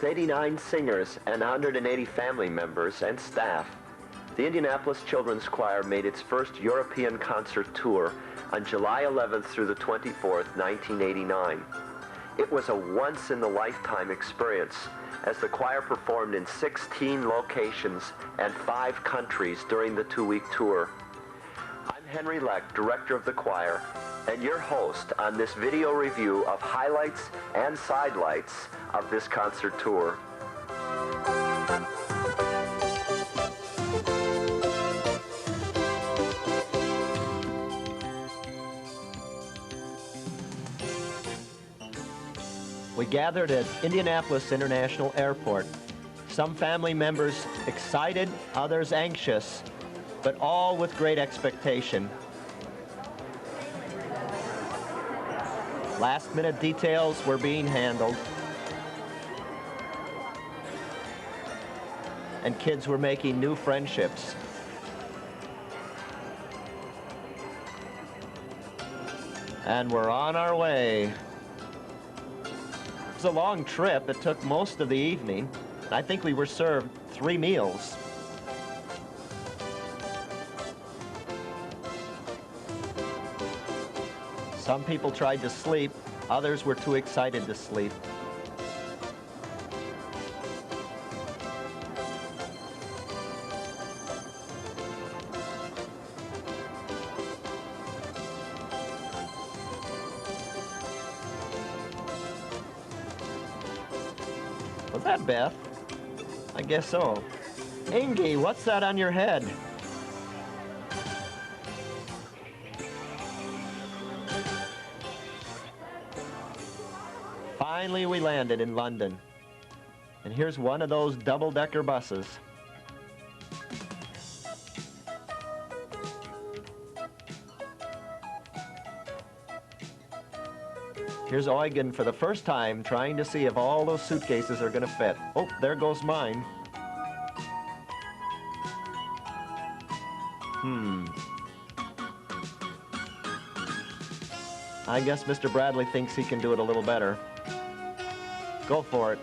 With 89 singers and 180 family members and staff, the Indianapolis Children's Choir made its first European concert tour on July 11th through the 24th, 1989. It was a once-in-a-lifetime experience as the choir performed in 16 locations and 5 countries during the 2-week tour. I'm Henry Leck, director of the choir, and your host on this video review of highlights and sidelights of this concert tour. We gathered at Indianapolis International Airport. Some family members excited, others anxious, but all with great expectation. Last-minute details were being handled, and kids were making new friendships. And we're on our way. It was a long trip. It took most of the evening. I think we were served 3 meals. Some people tried to sleep, others were too excited to sleep. Was that Beth? I guess so. Ingy, what's that on your head? Finally, we landed in London. And here's one of those double-decker buses. Here's Eugen for the first time trying to see if all those suitcases are going to fit. Oh, there goes mine. I guess Mr. Bradley thinks he can do it a little better. Go for it.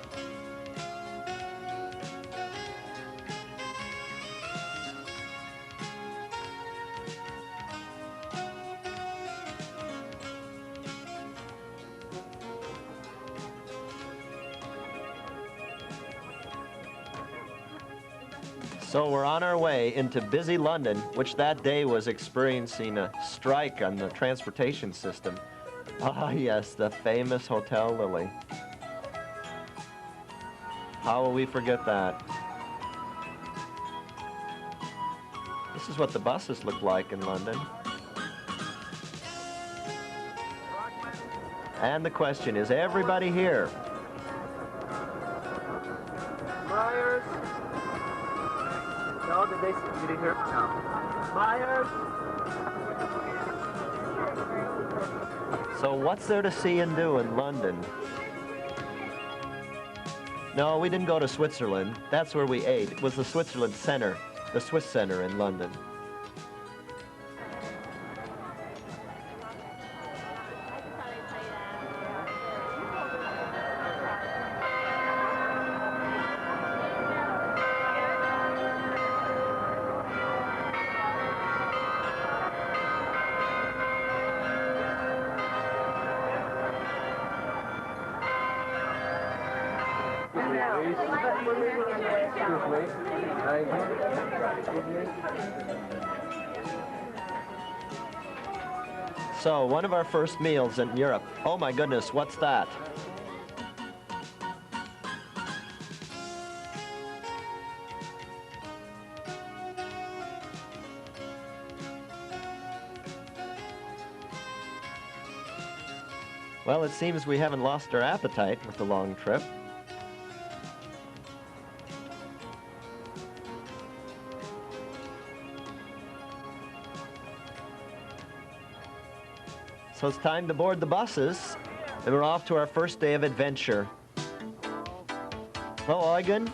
So we're on our way into busy London, which that day was experiencing a strike on the transportation system. Ah, yes, the famous Hotel Lily. How will we forget that? This is what the buses look like in London. And the question is, everybody here? Myers? No, did you hear? No. Myers? So what's there to see and do in London? No, we didn't go to Switzerland. That's where we ate. It was the Switzerland Center, the Swiss Center in London. So, one of our first meals in Europe. Oh my goodness, what's that? Well, it seems we haven't lost our appetite with the long trip. So it's time to board the buses, and we're off to our first day of adventure. Hello, Eugen.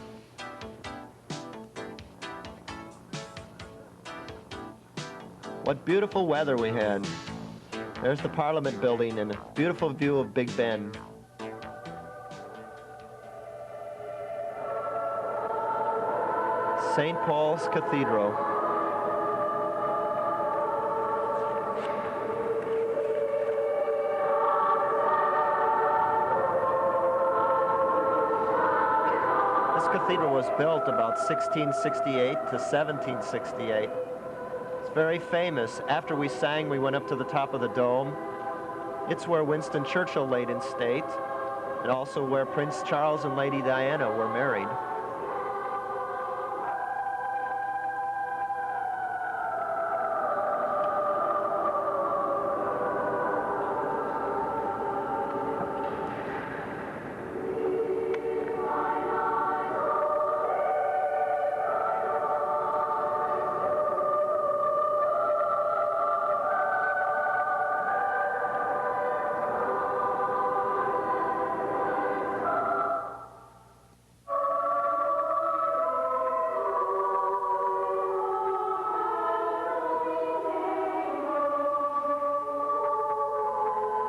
What beautiful weather we had. There's the Parliament building and a beautiful view of Big Ben. St. Paul's Cathedral. This cathedral was built about 1668 to 1768. It's very famous. After we sang, we went up to the top of the dome. It's where Winston Churchill laid in state, and also where Prince Charles and Lady Diana were married.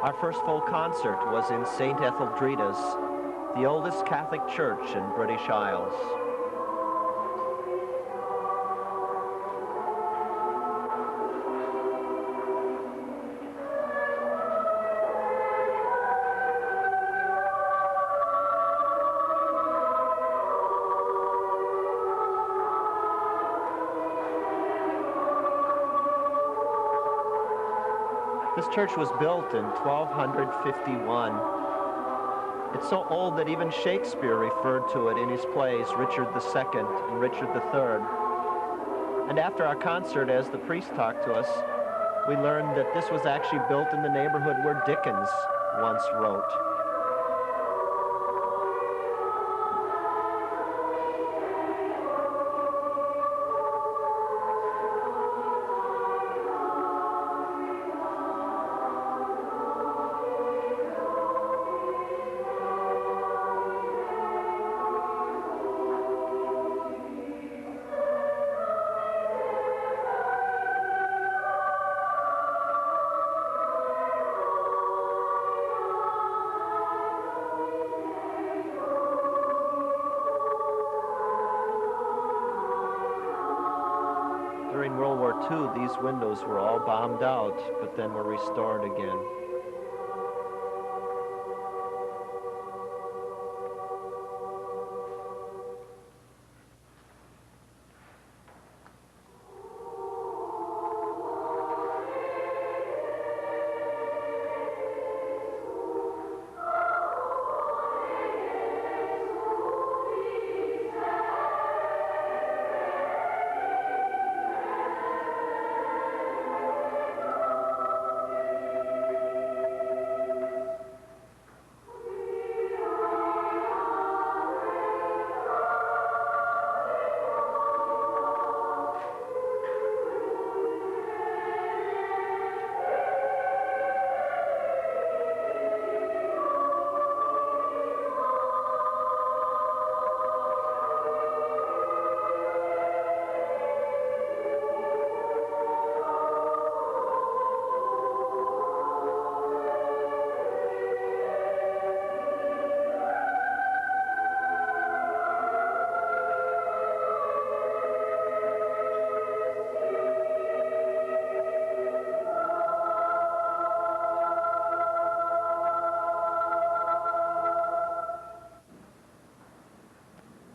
Our first full concert was in St. Etheldreda's, the oldest Catholic church in British Isles. This church was built in 1251. It's so old that even Shakespeare referred to it in his plays, Richard II and Richard III. And after our concert, as the priest talked to us, we learned that this was actually built in the neighborhood where Dickens once wrote. During World War II, these windows were all bombed out, but then were restored again.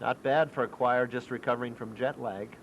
Not bad for a choir just recovering from jet lag.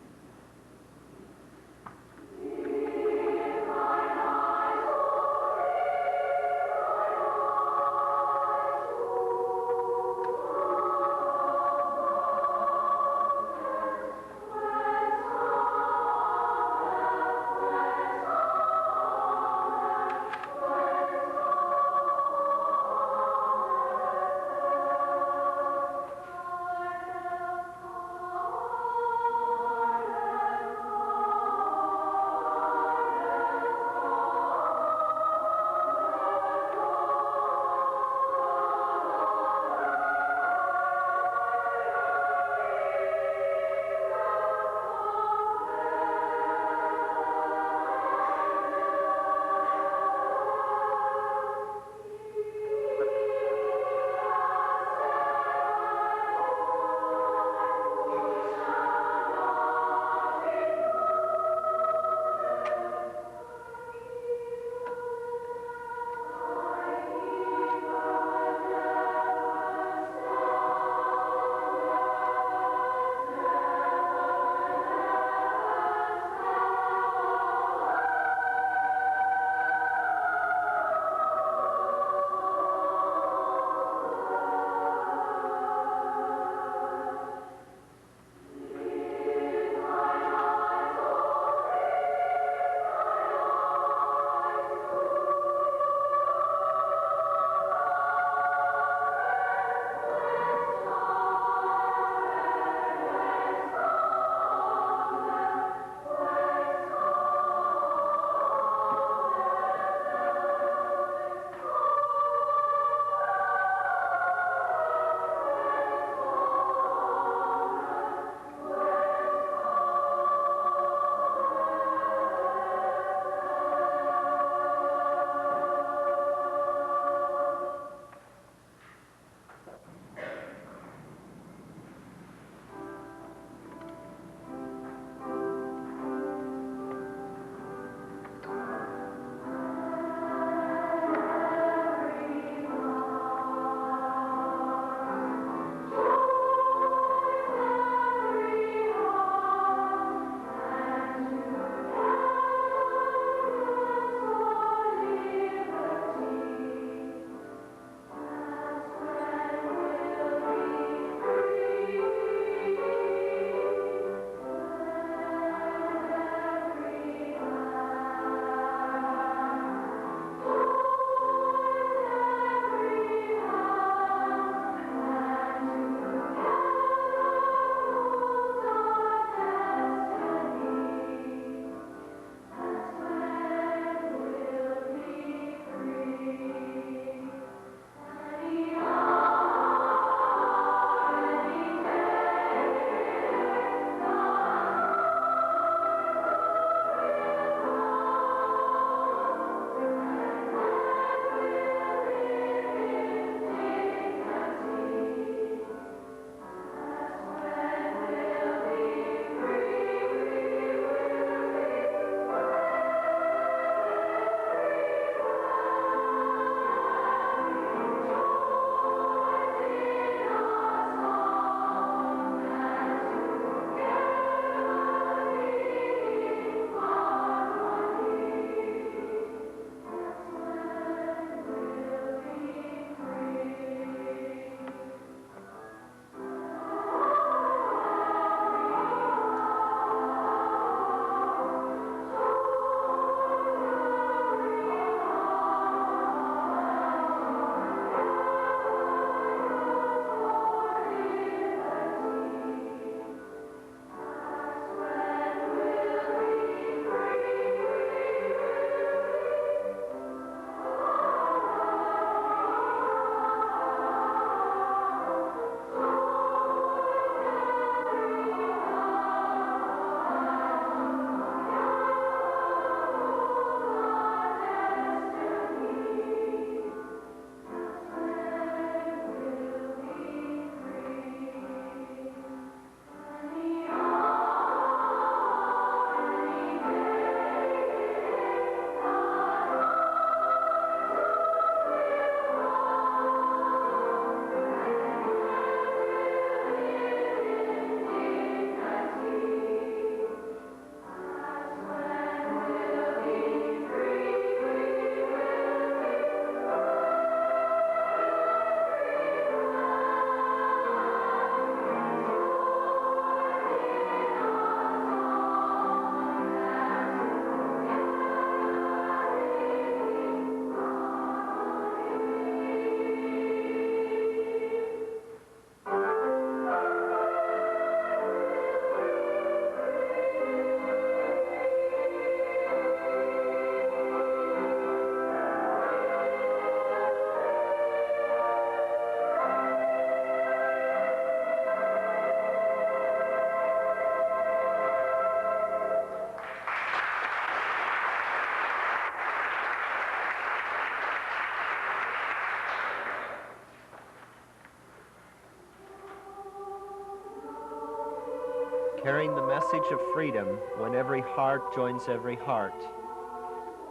carrying the message of freedom when every heart joins every heart.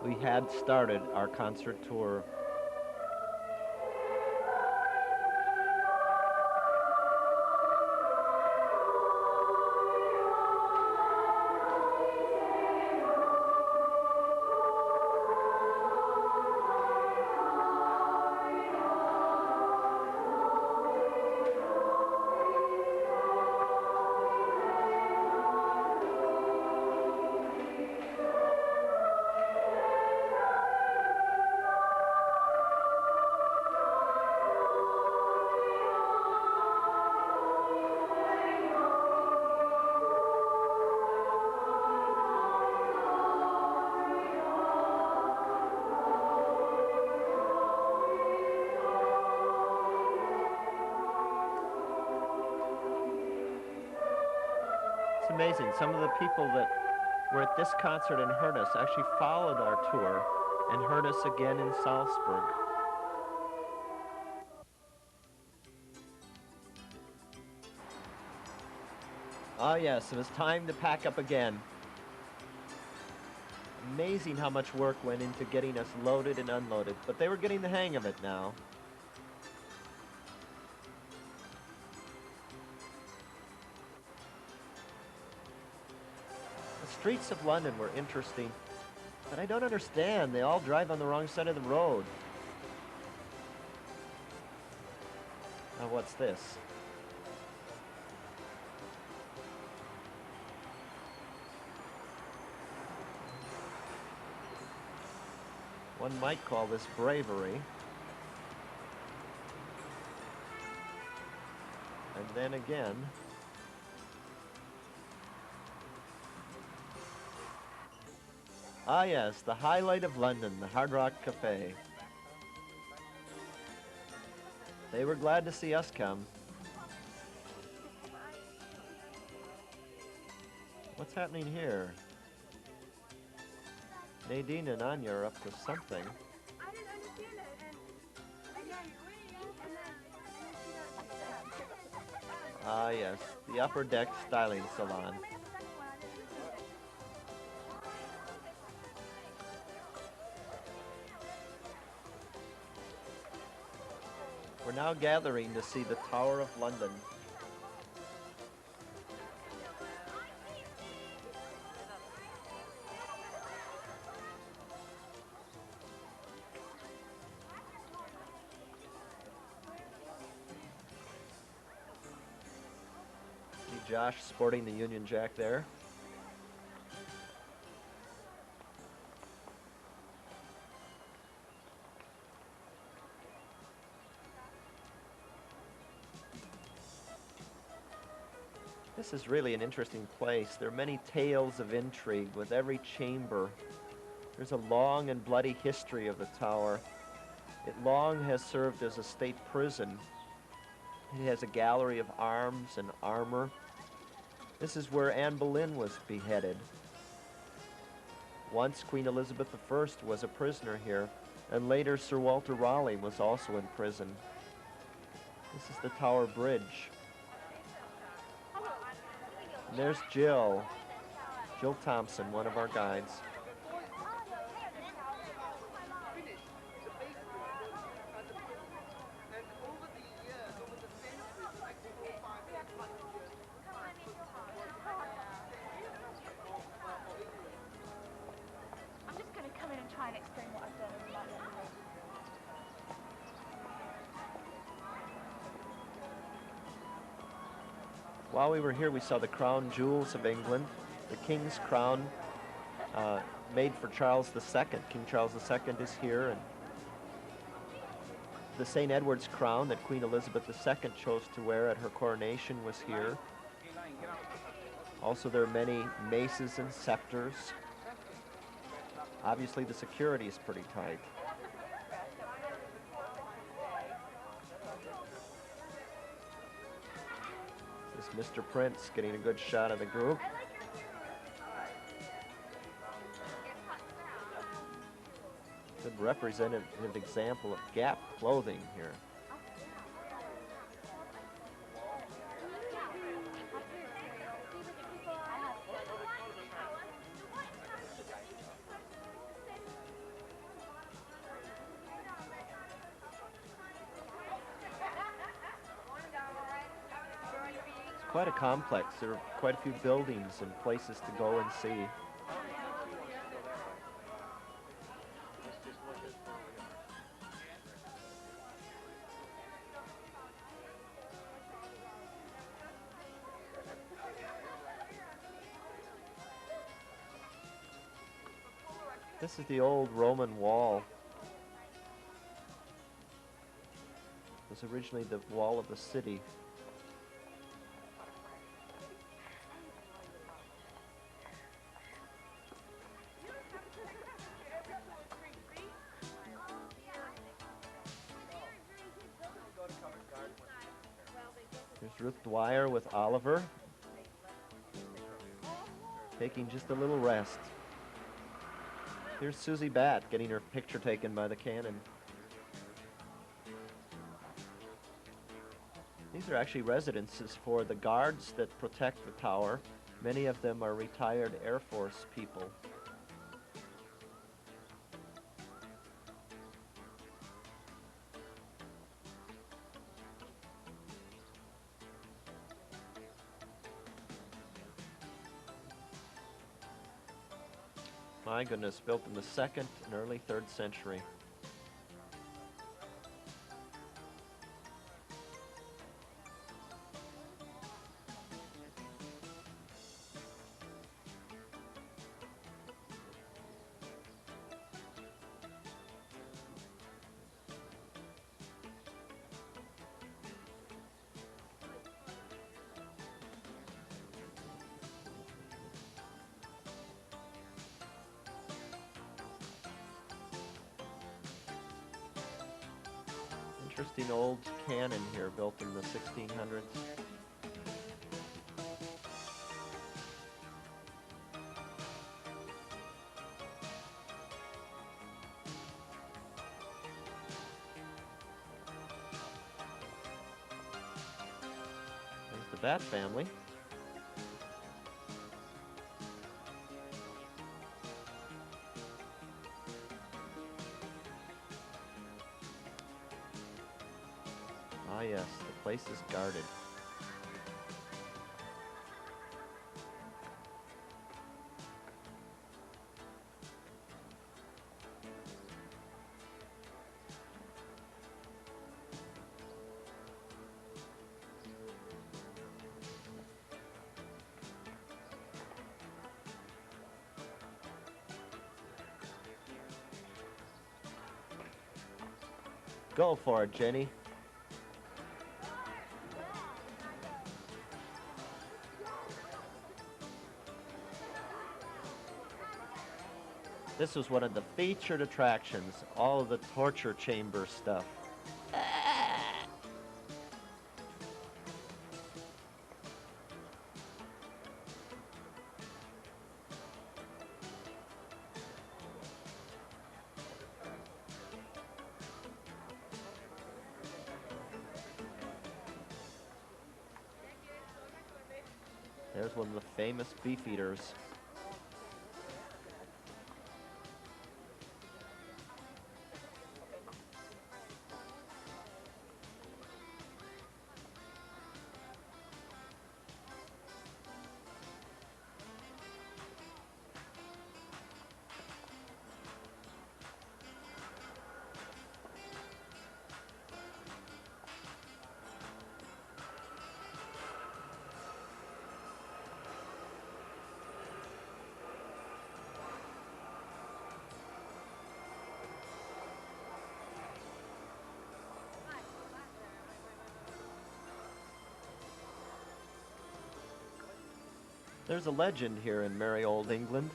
We had started our concert tour. It's amazing. Some of the people that were at this concert and heard us actually followed our tour and heard us again in Salzburg. Ah, yes, it was time to pack up again. Amazing how much work went into getting us loaded and unloaded, but they were getting the hang of it now. The streets of London were interesting, but I don't understand. They all drive on the wrong side of the road. Now what's this? One might call this bravery. And then again, ah yes, the highlight of London, the Hard Rock Cafe. They were glad to see us come. What's happening here? Nadine and Anya are up to something. Ah yes, the Upper Deck Styling Salon. We're now gathering to see the Tower of London. See Josh sporting the Union Jack there. This is really an interesting place. There are many tales of intrigue with every chamber. There's a long and bloody history of the tower. It long has served as a state prison. It has a gallery of arms and armor. This is where Anne Boleyn was beheaded. Once Queen Elizabeth I was a prisoner here, and later Sir Walter Raleigh was also in prison. This is the Tower Bridge. And there's Jill Thompson, one of our guides. I'm just going to come in and try and explain what I've done and not let them While we were here, we saw the crown jewels of England, the King's crown made for Charles II. King Charles II is here, and the St. Edward's crown that Queen Elizabeth II chose to wear at her coronation was here. Also, there are many maces and scepters. Obviously, the security is pretty tight. This is Mr. Prince getting a good shot of the group. Good representative example of Gap clothing here. quite a complex. There are quite a few buildings and places to go and see. This is the old Roman wall. It was originally the wall of the city. There's Ruth Dwyer with Oliver, taking just a little rest. Here's Susie Batt getting her picture taken by the cannon. These are actually residences for the guards that protect the tower. Many of them are retired Air Force people. My goodness, built in the 2nd and early 3rd century. Interesting old cannon here, built in the 1600s. There's the Bat family. Ah yes, the place is guarded. Go for it, Jenny. This was one of the featured attractions, all of the torture chamber stuff. There's one of the famous beef eaters. There's a legend here in merry old England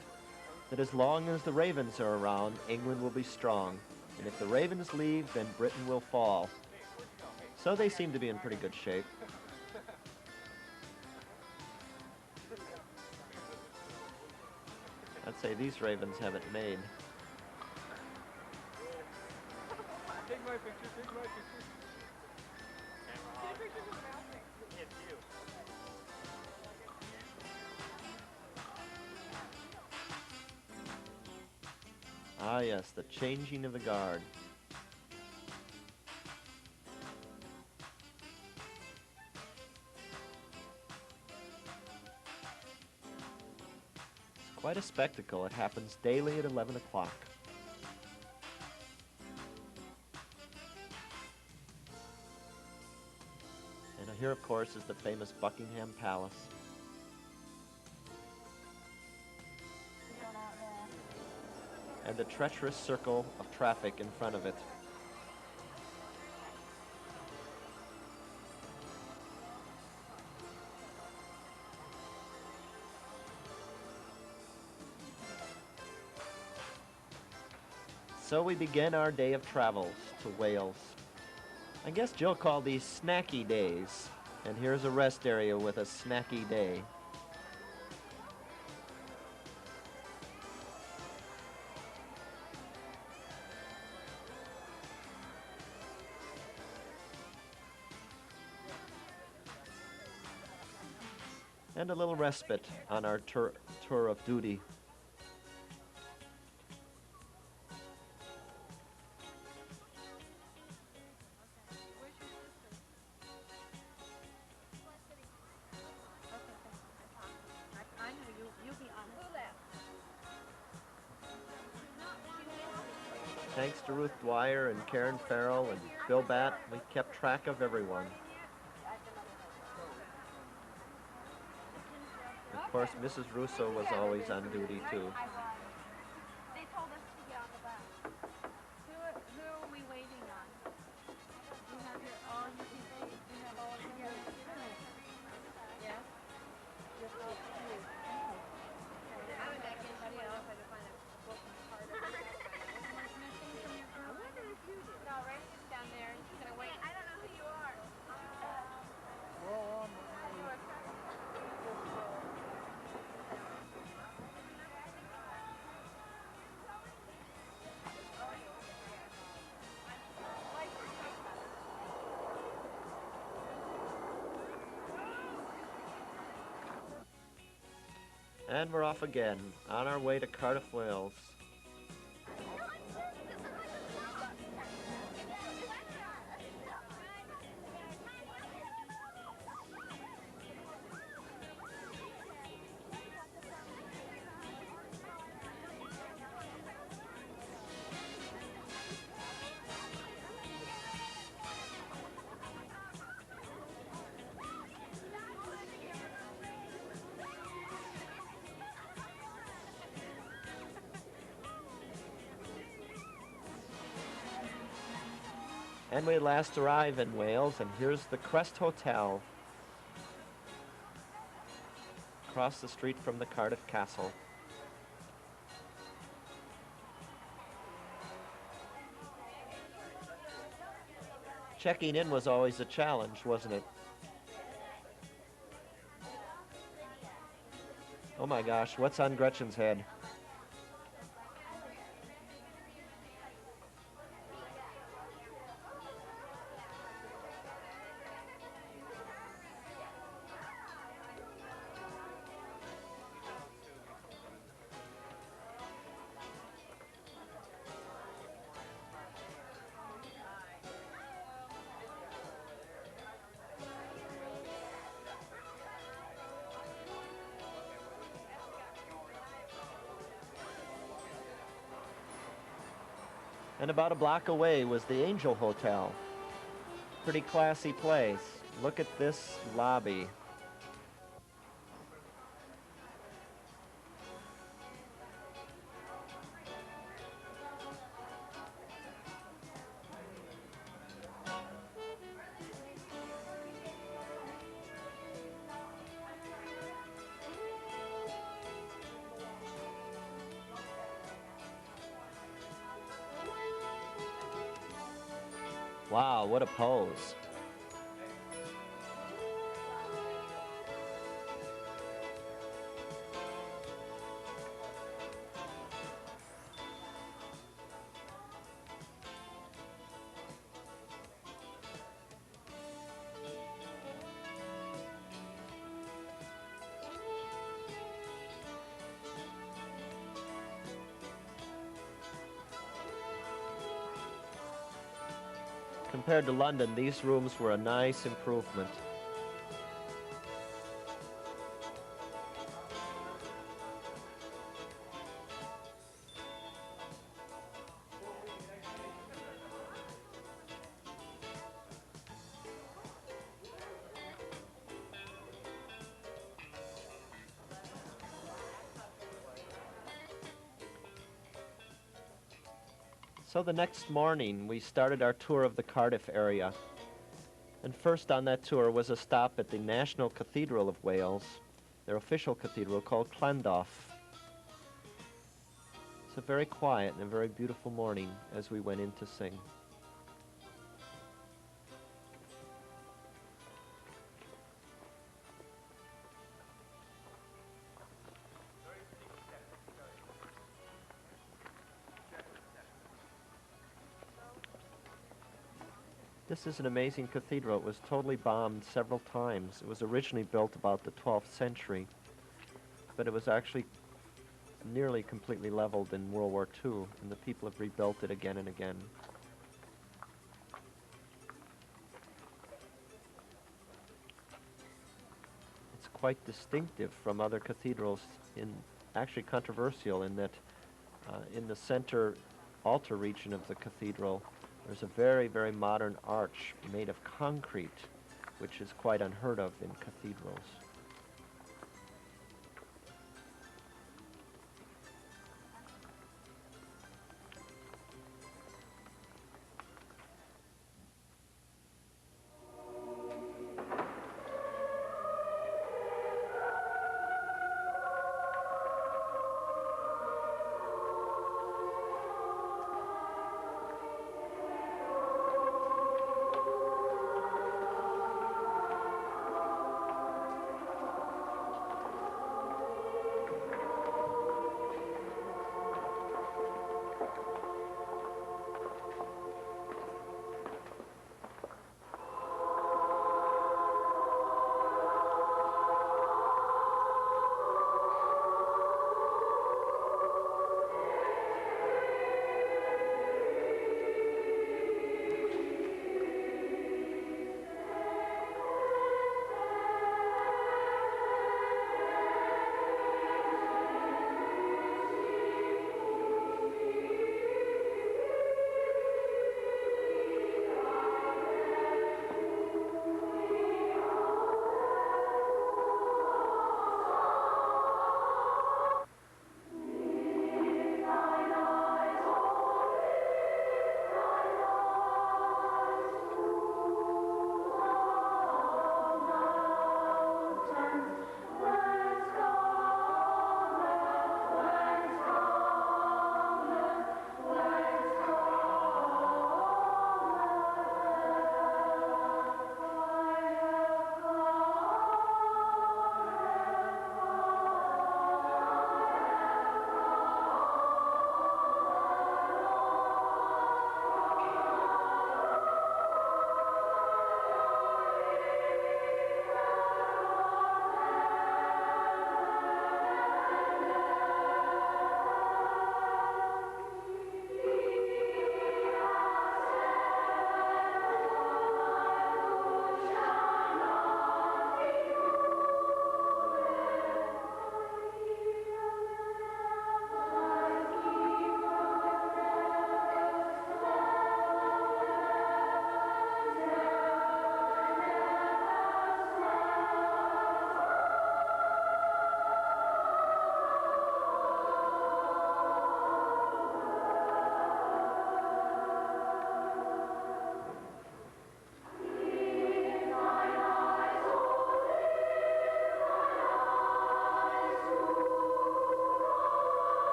that as long as the ravens are around, England will be strong. And if the ravens leave, then Britain will fall. So they seem to be in pretty good shape. I'd say these ravens have it made. Take my picture, take my picture. Ah yes, the changing of the guard. Quite a spectacle. It happens daily at 11 o'clock. And here, of course, is the famous Buckingham Palace. And the treacherous circle of traffic in front of it. So we begin our day of travels to Wales. I guess Jill called these snacky days. And here's a rest area with a snacky day. And a little respite on our tour of duty. Thanks to Ruth Dwyer and Karen Farrell and Bill Batt, we kept track of everyone. Of course, Mrs. Russo was always on duty too. They told us to get on the bus. Who are we waiting on? You have all your people? You have all of them? Yes? Just all of you. How did that get somebody else? I had to find a book and a card. What's missing from your group? I wonder if you did. No, Rachel's down there and she's going to wait. I don't know who you are. And we're off again, on our way to Cardiff, Wales. And we last arrive in Wales, and here's the Crest Hotel, across the street from the Cardiff Castle. Checking in was always a challenge, wasn't it? Oh my gosh, what's on Gretchen's head? And about a block away was the Angel Hotel. Pretty classy place. Look at this lobby. Wow, what a pose. Compared to London, these rooms were a nice improvement. So the next morning, we started our tour of the Cardiff area. And first on that tour was a stop at the National Cathedral of Wales, their official cathedral called Llandaff. It's a very quiet and a very beautiful morning as we went in to sing. This is an amazing cathedral. It was totally bombed several times. It was originally built about the 12th century, but it was actually nearly completely leveled in World War II, and the people have rebuilt it again and again. It's quite distinctive from other cathedrals, actually controversial in that in the center altar region of the cathedral, there's a very, very modern arch made of concrete, which is quite unheard of in cathedrals.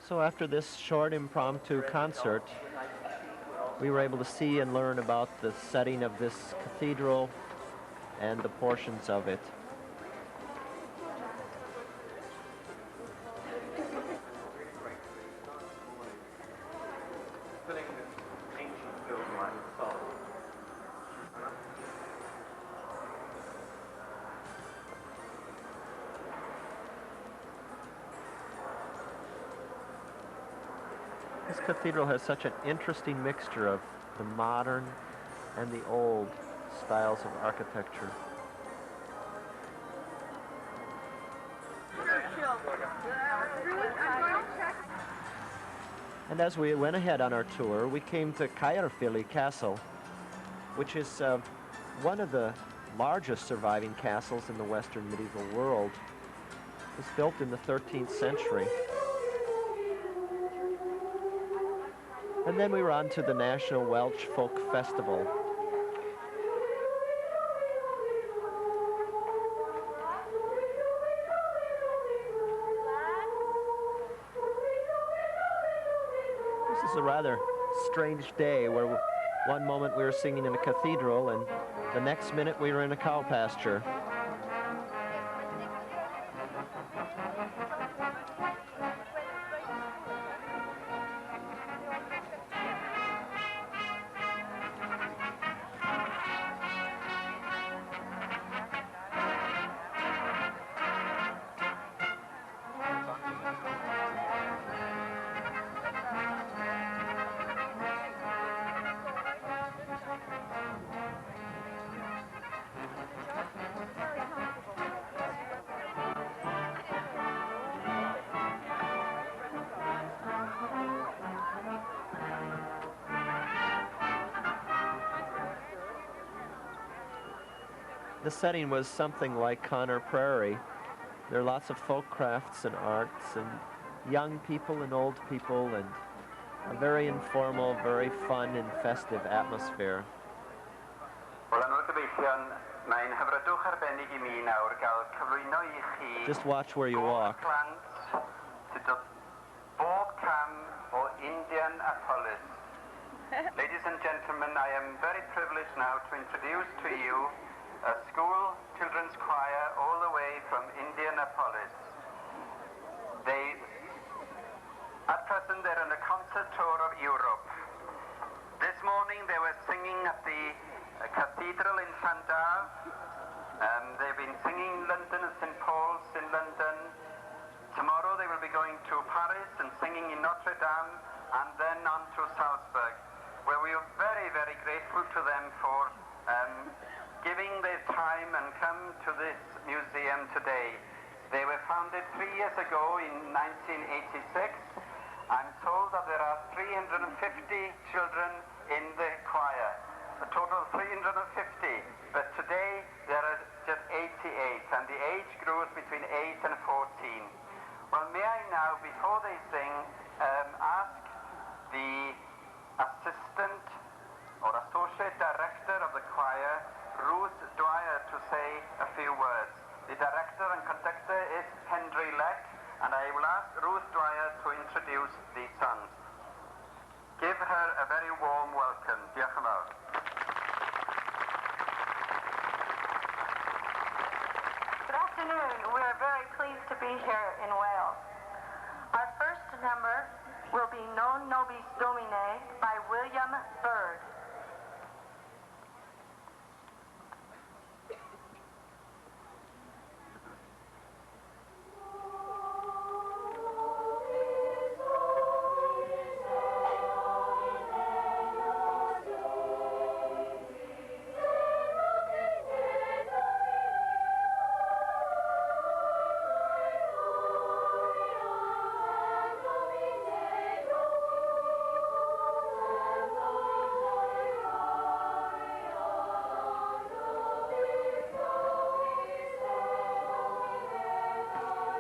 So after this short impromptu concert, we were able to see and learn about the setting of this cathedral and the portions of it. This cathedral has such an interesting mixture of the modern and the old styles of architecture. And as we went ahead on our tour, we came to Caerphilly Castle, which is one of the largest surviving castles in the Western medieval world. It was built in the 13th century. And then we were on to the National Welsh Folk Festival. This is a rather strange day where one moment we were singing in a cathedral and the next minute we were in a cow pasture. The setting was something like Connor Prairie. There are lots of folk crafts and arts and young people and old people and a very informal, very fun and festive atmosphere. Just watch where you walk. Indianapolis. Ladies and gentlemen, I am very privileged now to introduce to you a school children's choir all the way from Indianapolis. At present, they're on a concert tour of Europe. This morning, they were singing at the cathedral in St. They've been singing London at St. Paul's in London. Tomorrow, they will be going to Paris and singing in Notre Dame, and then on to Salzburg, where we are very, very grateful to them for giving their time and come to this museum today. They were founded 3 years ago in 1986. I'm told that there are 350 children in the choir, a total of 350, but today there are just 88, and the age group between 8 and 14. Well, may I now, before they sing, ask the assistant or associate director of the choir, Ruth Dwyer, to say a few words. The director and conductor is Henry Leck, and I will ask Ruth Dwyer to introduce the sons. Give her a very warm welcome. Diolch yn fawr. Good afternoon. We're very pleased to be here in Wales. Our first number will be Non Nobis Domine by William Byrd.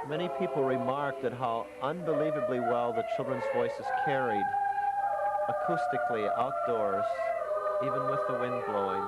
Many people remarked at how unbelievably well the children's voices carried acoustically outdoors, even with the wind blowing.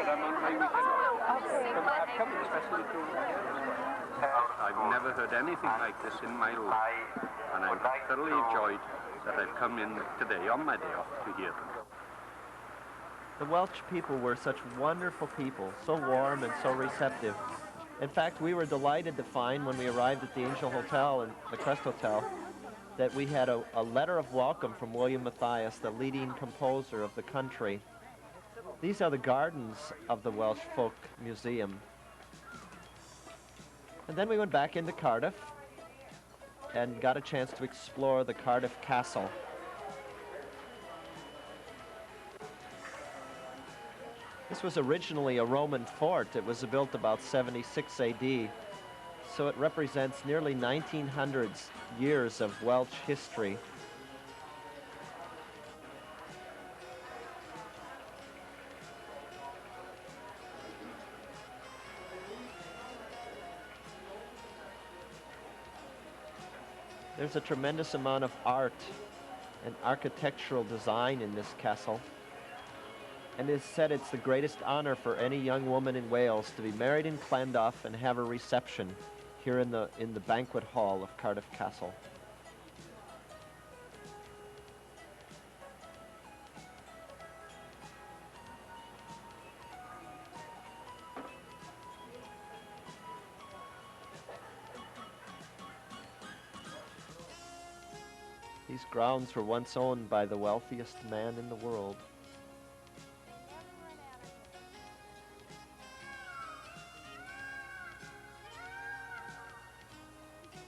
but I'm on my weekend. I've come especially to... I've never heard anything like this in my life, and I've thoroughly enjoyed that I've come in today on my day off to hear them. The Welsh people were such wonderful people, so warm and so receptive. In fact, we were delighted to find when we arrived at the Angel Hotel and the Crest Hotel that we had a letter of welcome from William Matthias, the leading composer of the country. These are the gardens of the Welsh Folk Museum. And then we went back into Cardiff and got a chance to explore the Cardiff Castle. This was originally a Roman fort. It was built about 76 AD, so it represents nearly 1900 years of Welsh history. There's a tremendous amount of art and architectural design in this castle. And it is said it's the greatest honor for any young woman in Wales to be married in Llandaff and have a reception here in the banquet hall of Cardiff Castle. These grounds were once owned by the wealthiest man in the world.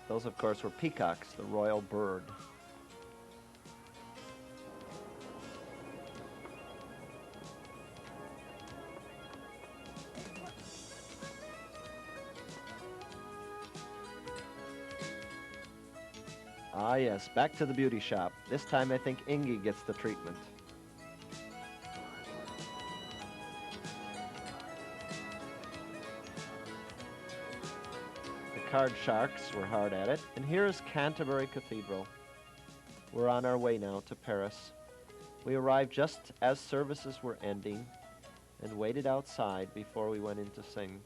Those, of course, were peacocks, the royal bird. Ah, yes, back to the beauty shop. This time I think Ingi gets the treatment. Card sharks were hard at it. And here is Canterbury Cathedral. We're on our way now to Paris. We arrived just as services were ending and waited outside before we went in to sing.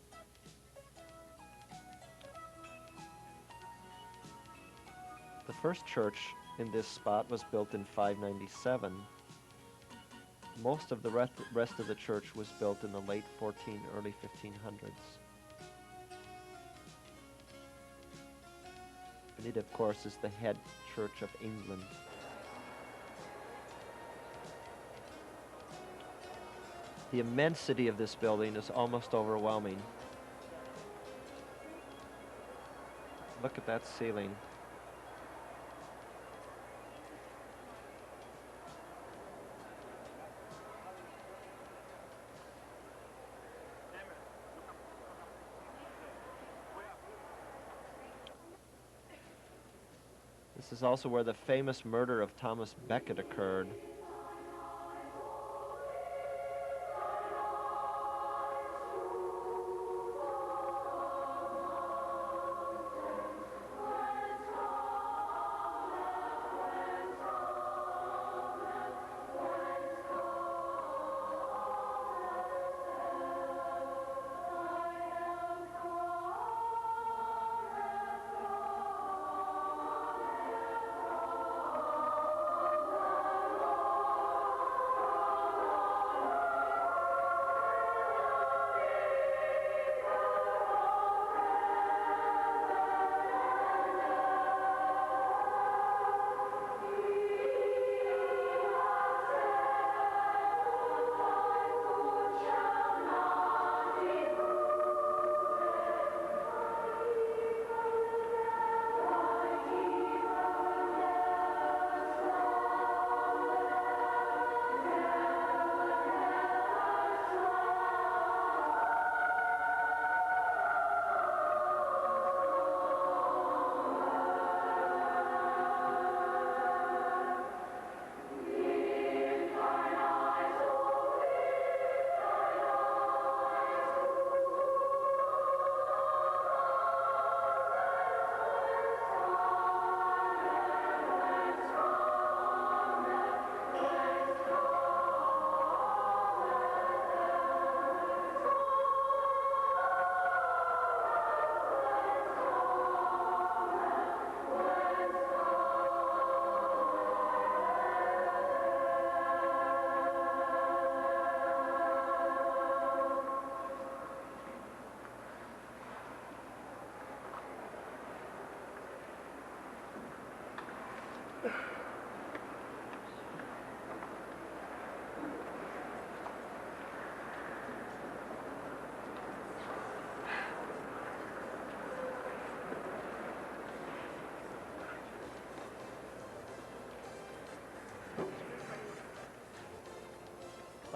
The first church in this spot was built in 597. Most of the rest of the church was built in the late 14, early 1500s. And it, of course, is the head church of England. The immensity of this building is almost overwhelming. Look at that ceiling. This is also where the famous murder of Thomas Becket occurred.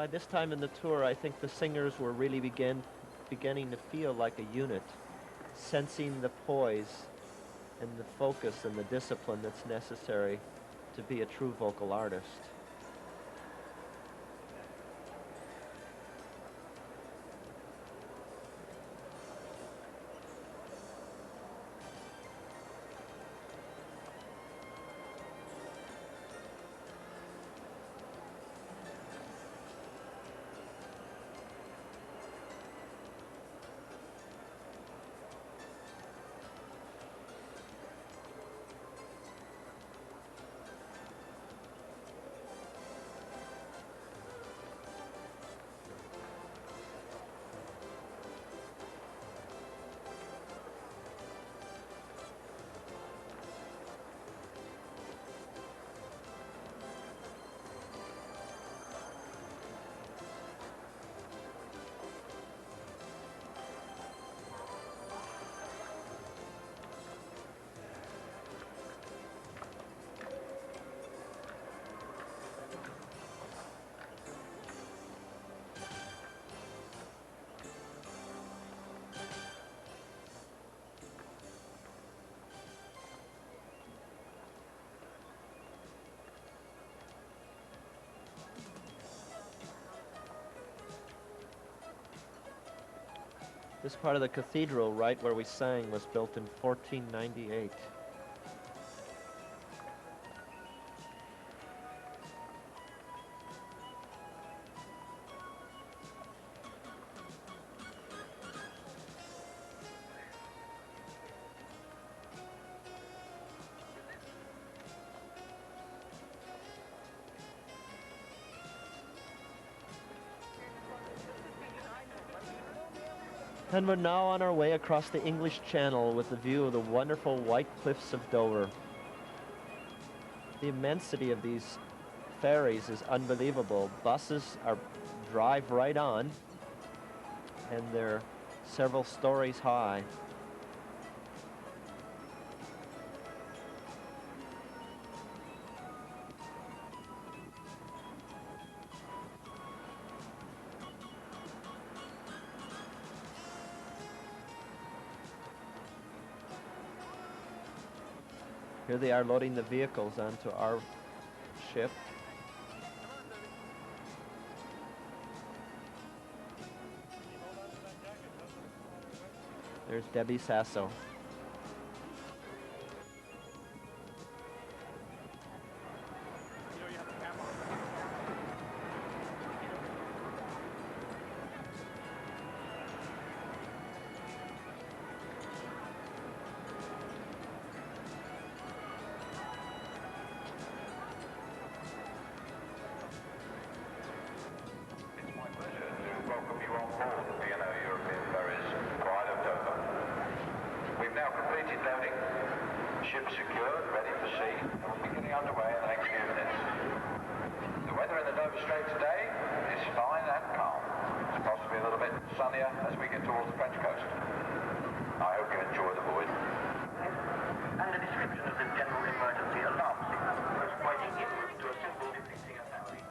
By this time in the tour, I think the singers were really beginning to feel like a unit, sensing the poise and the focus and the discipline that's necessary to be a true vocal artist. This part of the cathedral, right where we sang, was built in 1498. And we're now on our way across the English Channel with the view of the wonderful white cliffs of Dover. The immensity of these ferries is unbelievable. Buses drive right on, and they're several stories high. Here they are loading the vehicles onto our ship. There's Debbie Sasso. Ship secured, ready for sea, and we'll be getting underway in the next few minutes. The weather in the Dover Strait today is fine and calm. It's possibly a little bit sunnier as we get towards the French coast. I hope you enjoy the voyage. And the description of the general emergency alarm signal was pointing inward to a symbol depicting a family.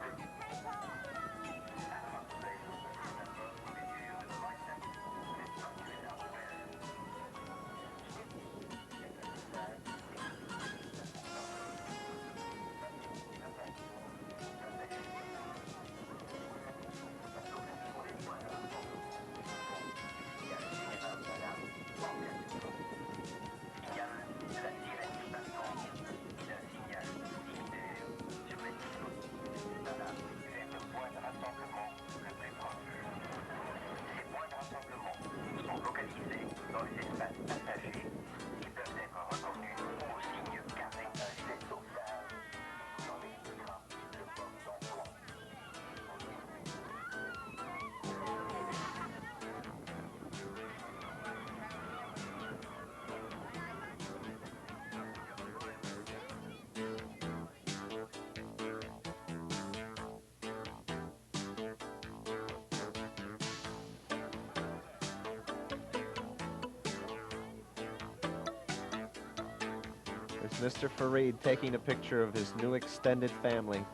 There's Mr. Fareed taking a picture of his new extended family.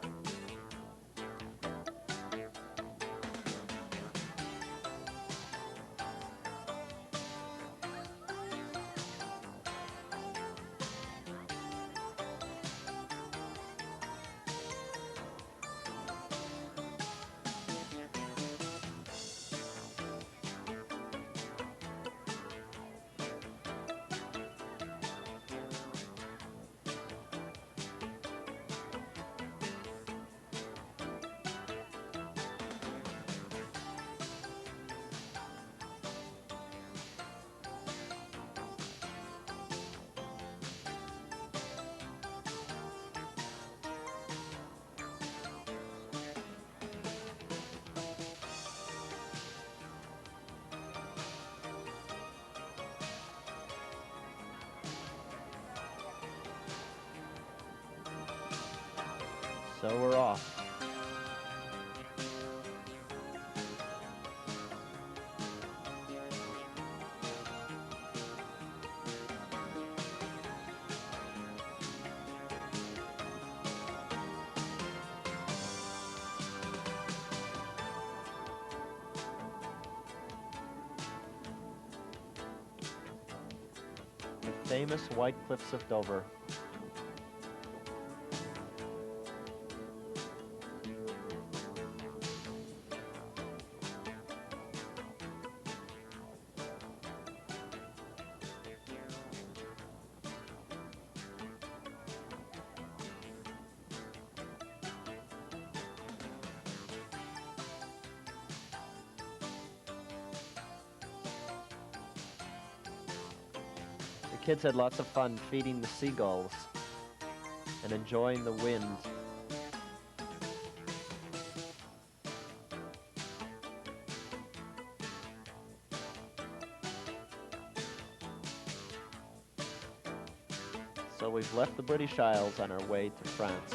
So we're off. The famous White Cliffs of Dover. The kids had lots of fun feeding the seagulls and enjoying the wind. So we've left the British Isles on our way to France.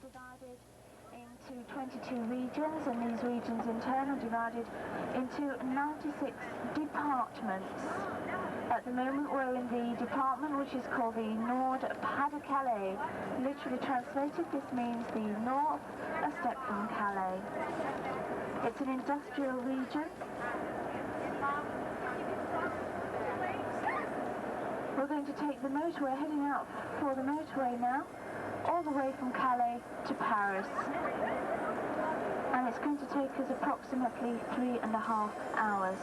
Divided into 22 regions, and these regions in turn are divided into 96 departments. At the moment we're in the department which is called the Nord-Pas-de-Calais. Literally translated, this means the north, a step from Calais. It's an industrial region. We're going to take the motorway, heading out for the motorway now, all the way from Calais to Paris. And it's going to take us approximately 3.5 hours.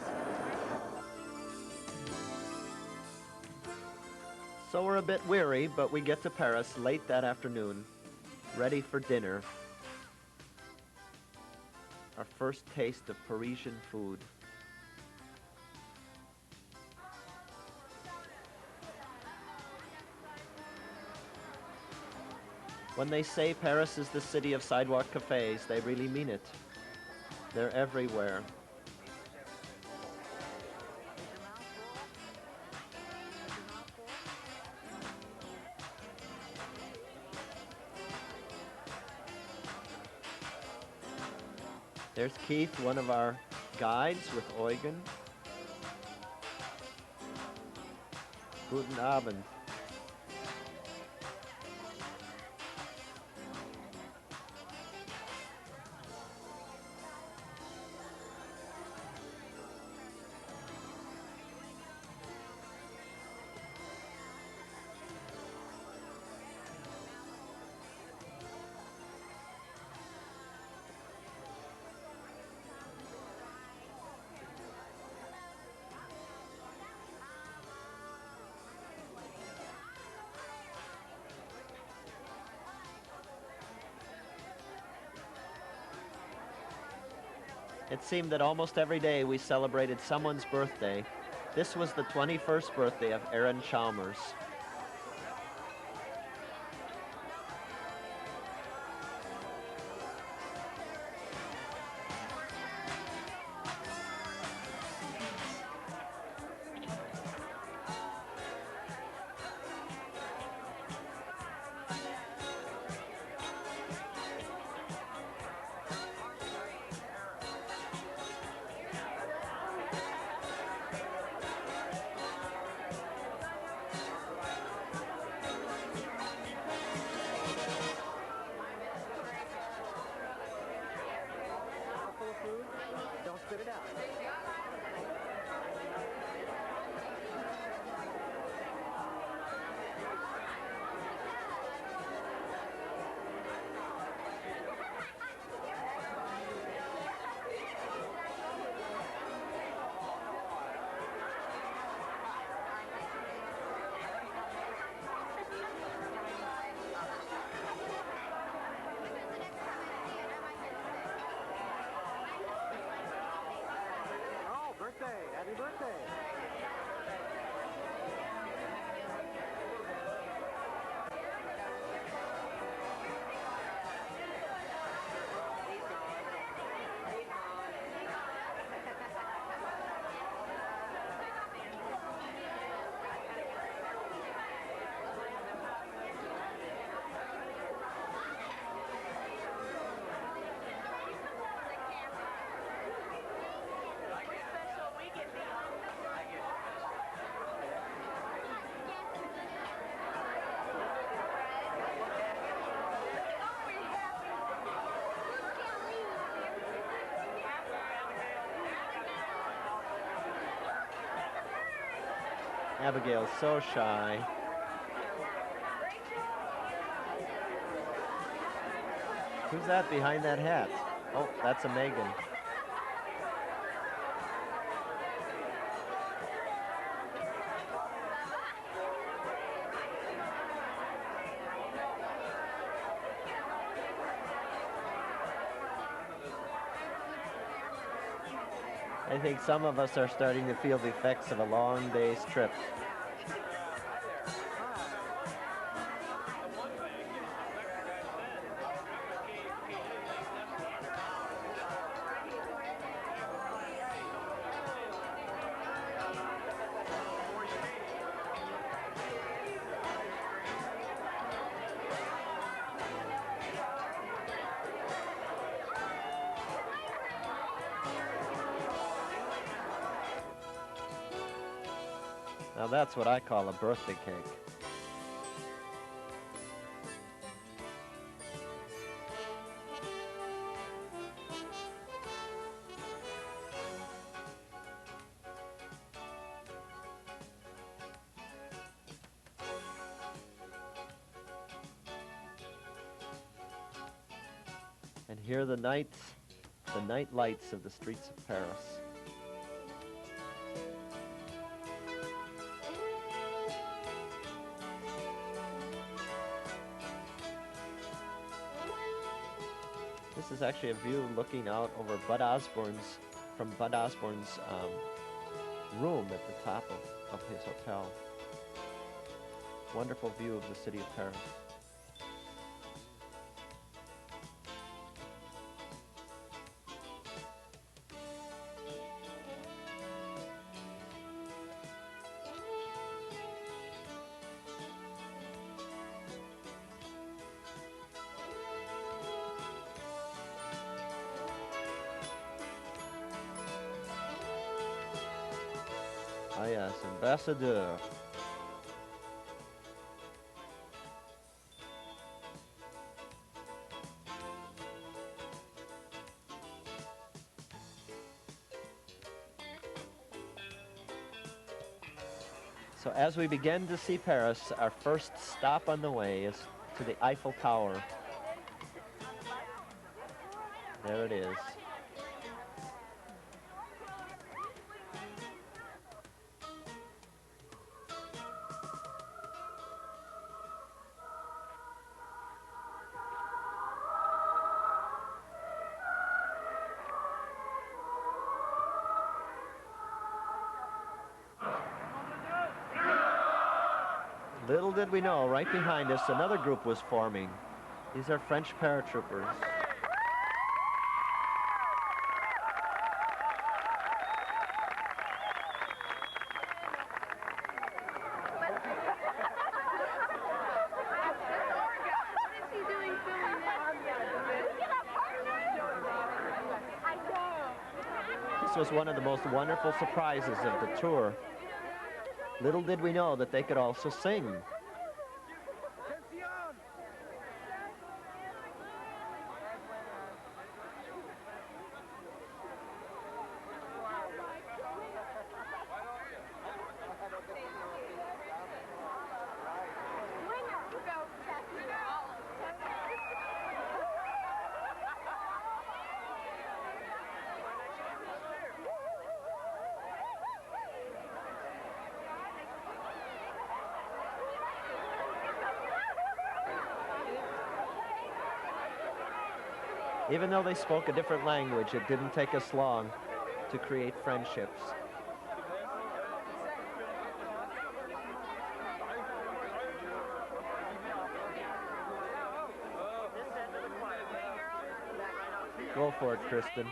So we're a bit weary, but we get to Paris late that afternoon, ready for dinner. Our first taste of Parisian food. When they say Paris is the city of sidewalk cafes, they really mean it. They're everywhere. There's Keith, one of our guides with Eugen. Guten Abend. It seemed that almost every day we celebrated someone's birthday. This was the 21st birthday of Aaron Chalmers. Don't spit it out. Happy birthday. Abigail's so shy. Who's that behind that hat? Oh, that's a Megan. I think some of us are starting to feel the effects of a long day's trip. Now that's what I call a birthday cake. And here are the night lights of the streets of Paris. This is actually a view looking out over Bud Osborne's room at the top of his hotel. Wonderful view of the city of Paris. Ah yes, Ambassadeur. So as we begin to see Paris, our first stop on the way is to the Eiffel Tower. There it is. Little did we know, right behind us, another group was forming. These are French paratroopers. This was one of the most wonderful surprises of the tour. Little did we know that they could also sing. Even though they spoke a different language, it didn't take us long to create friendships. Go for it, Kristen.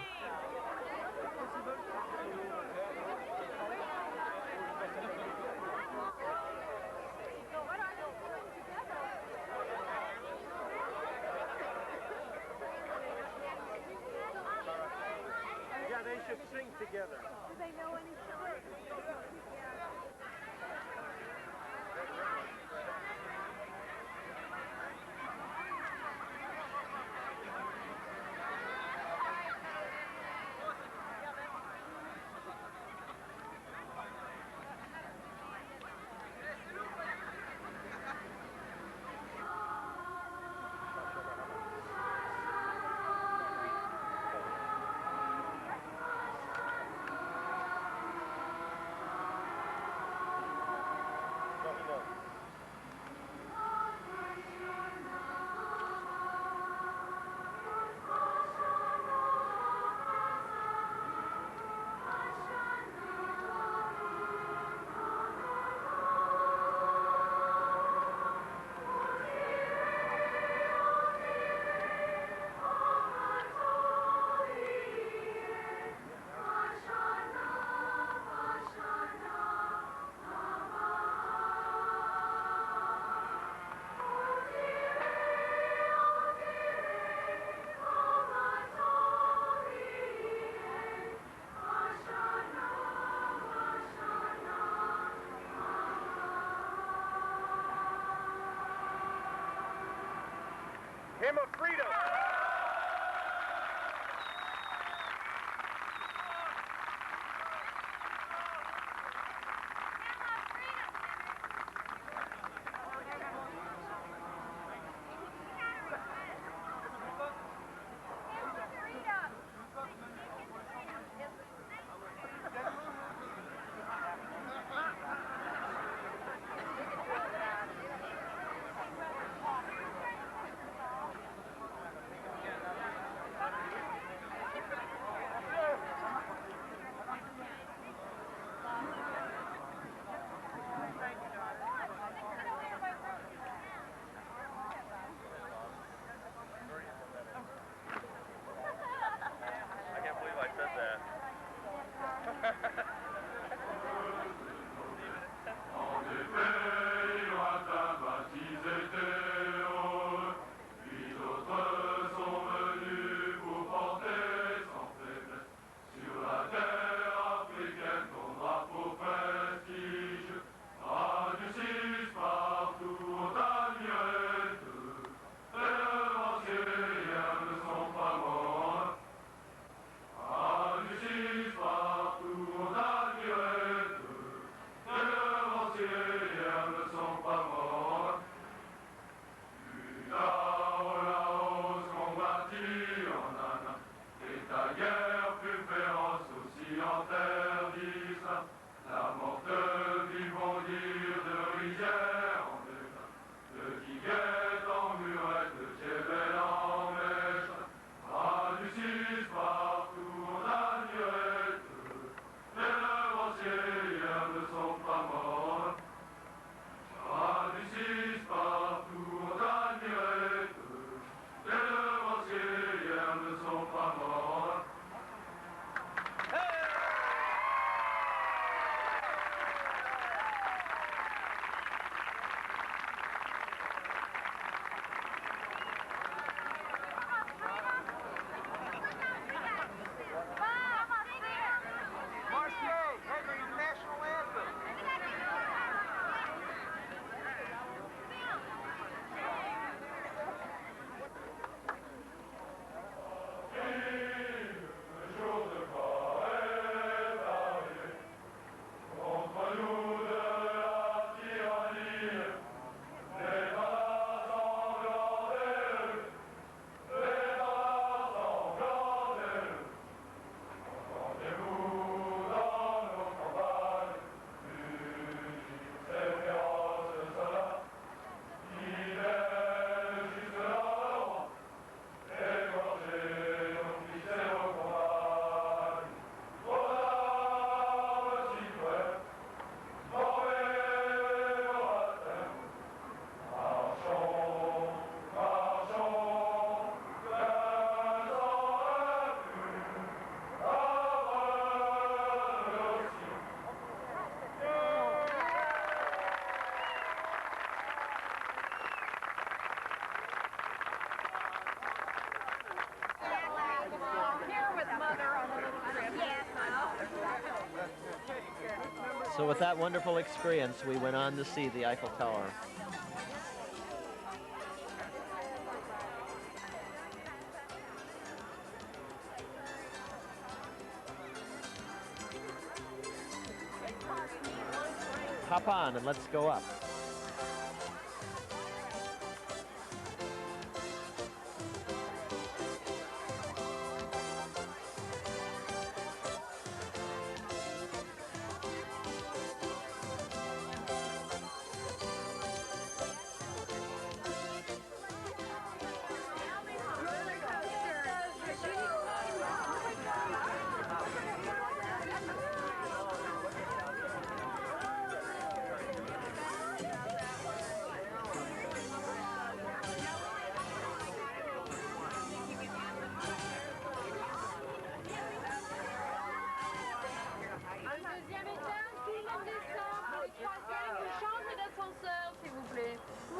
They should sing together. Do they know any songs? So with that wonderful experience, we went on to see the Eiffel Tower. Hop on and let's go up.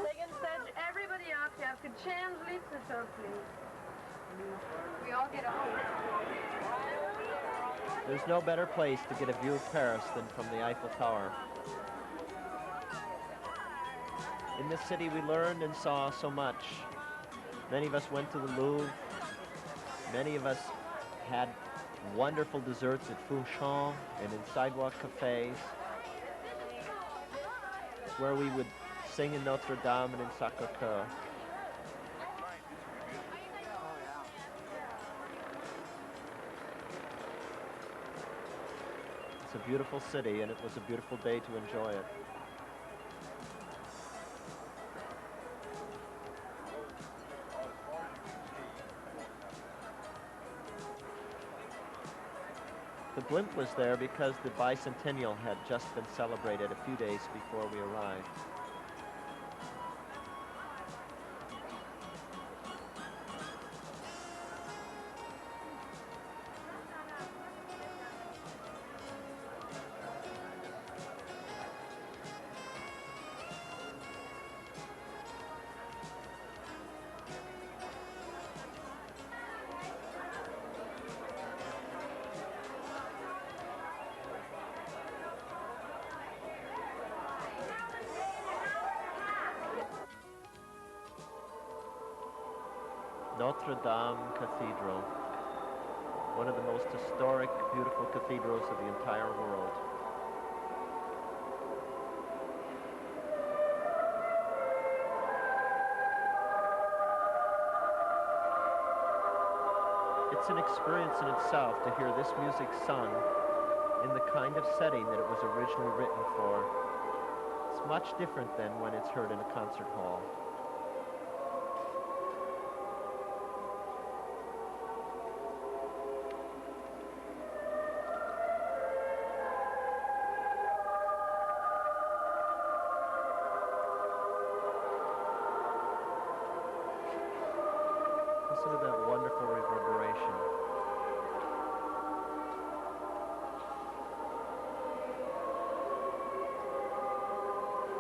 Second stage, everybody up. You have to change literature, please. We all get on. There's no better place to get a view of Paris than from the Eiffel Tower. In this city, we learned and saw so much. Many of us went to the Louvre. Many of us had wonderful desserts at Fouchon and in sidewalk cafes. It's where we would sing in Notre Dame and in Sacré-Cœur. It's a beautiful city, and it was a beautiful day to enjoy it. The blimp was there because the bicentennial had just been celebrated a few days before we arrived. Notre Dame Cathedral, one of the most historic, beautiful cathedrals of the entire world. It's an experience in itself to hear this music sung in the kind of setting that it was originally written for. It's much different than when it's heard in a concert hall. Listen to that wonderful reverberation.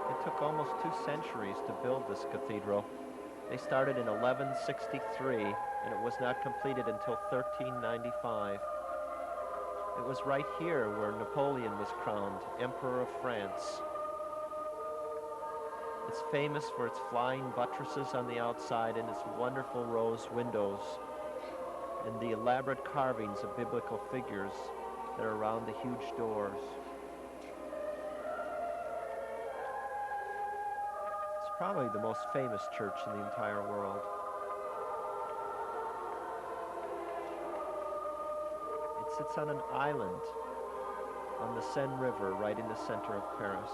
It took almost 2 centuries to build this cathedral. They started in 1163, and it was not completed until 1395. It was right here where Napoleon was crowned Emperor of France. It's famous for its flying buttresses on the outside and its wonderful rose windows and the elaborate carvings of biblical figures that are around the huge doors. It's probably the most famous church in the entire world. It sits on an island on the Seine River right in the center of Paris.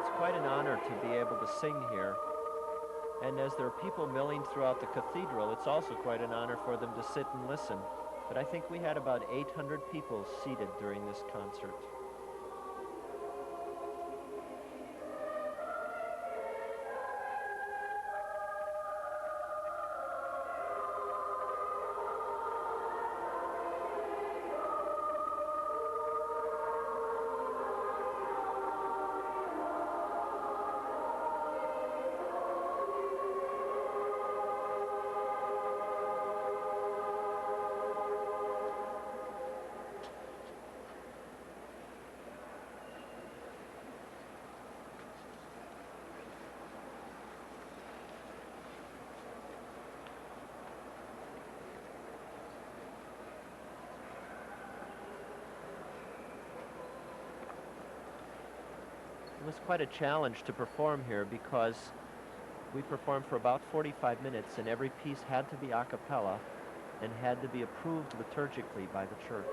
It's quite an honor to be able to sing here. And as there are people milling throughout the cathedral, it's also quite an honor for them to sit and listen. But I think we had about 800 people seated during this concert. It was quite a challenge to perform here because we performed for about 45 minutes and every piece had to be a cappella and had to be approved liturgically by the church.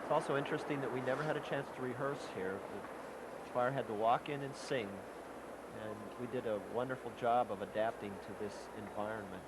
It's also interesting that we never had a chance to rehearse here. The choir had to walk in and sing, and we did a wonderful job of adapting to this environment.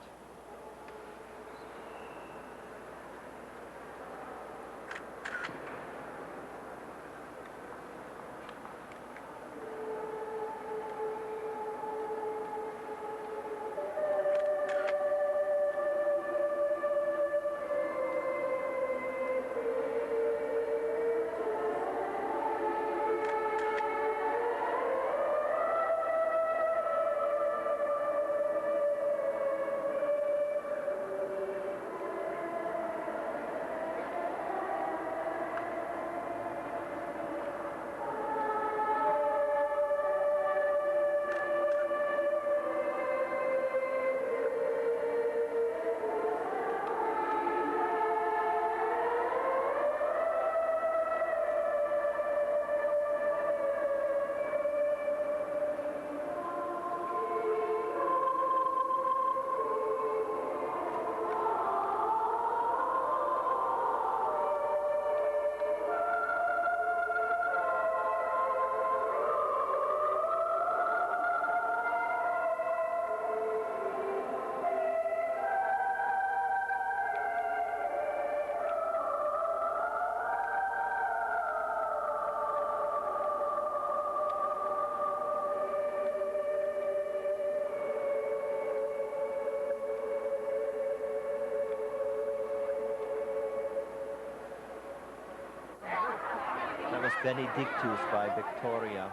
That was Benedictus by Victoria.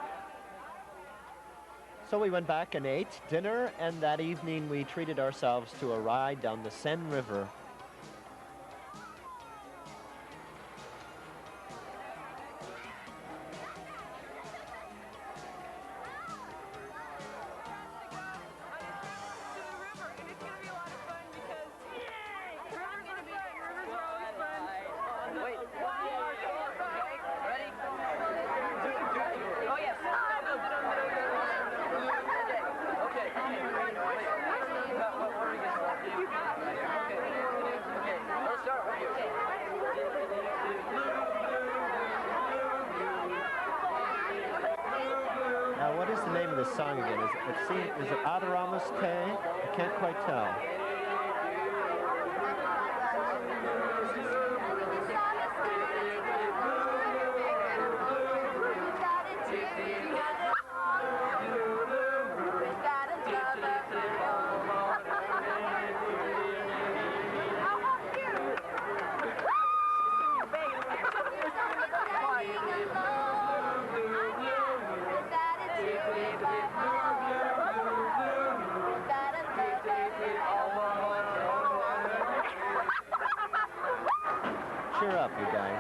So we went back and ate dinner, and that evening we treated ourselves to a ride down the Seine River. this song again. Is it Adoramus Te? I can't quite tell. Cheer up, you guys.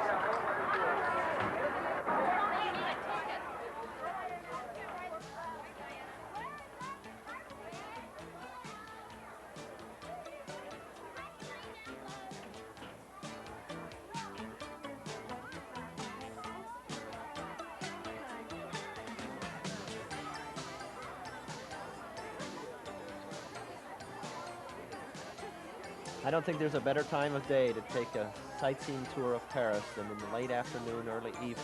I don't think there's a better time of day to take a sightseeing tour of Paris than in the late afternoon, early evening.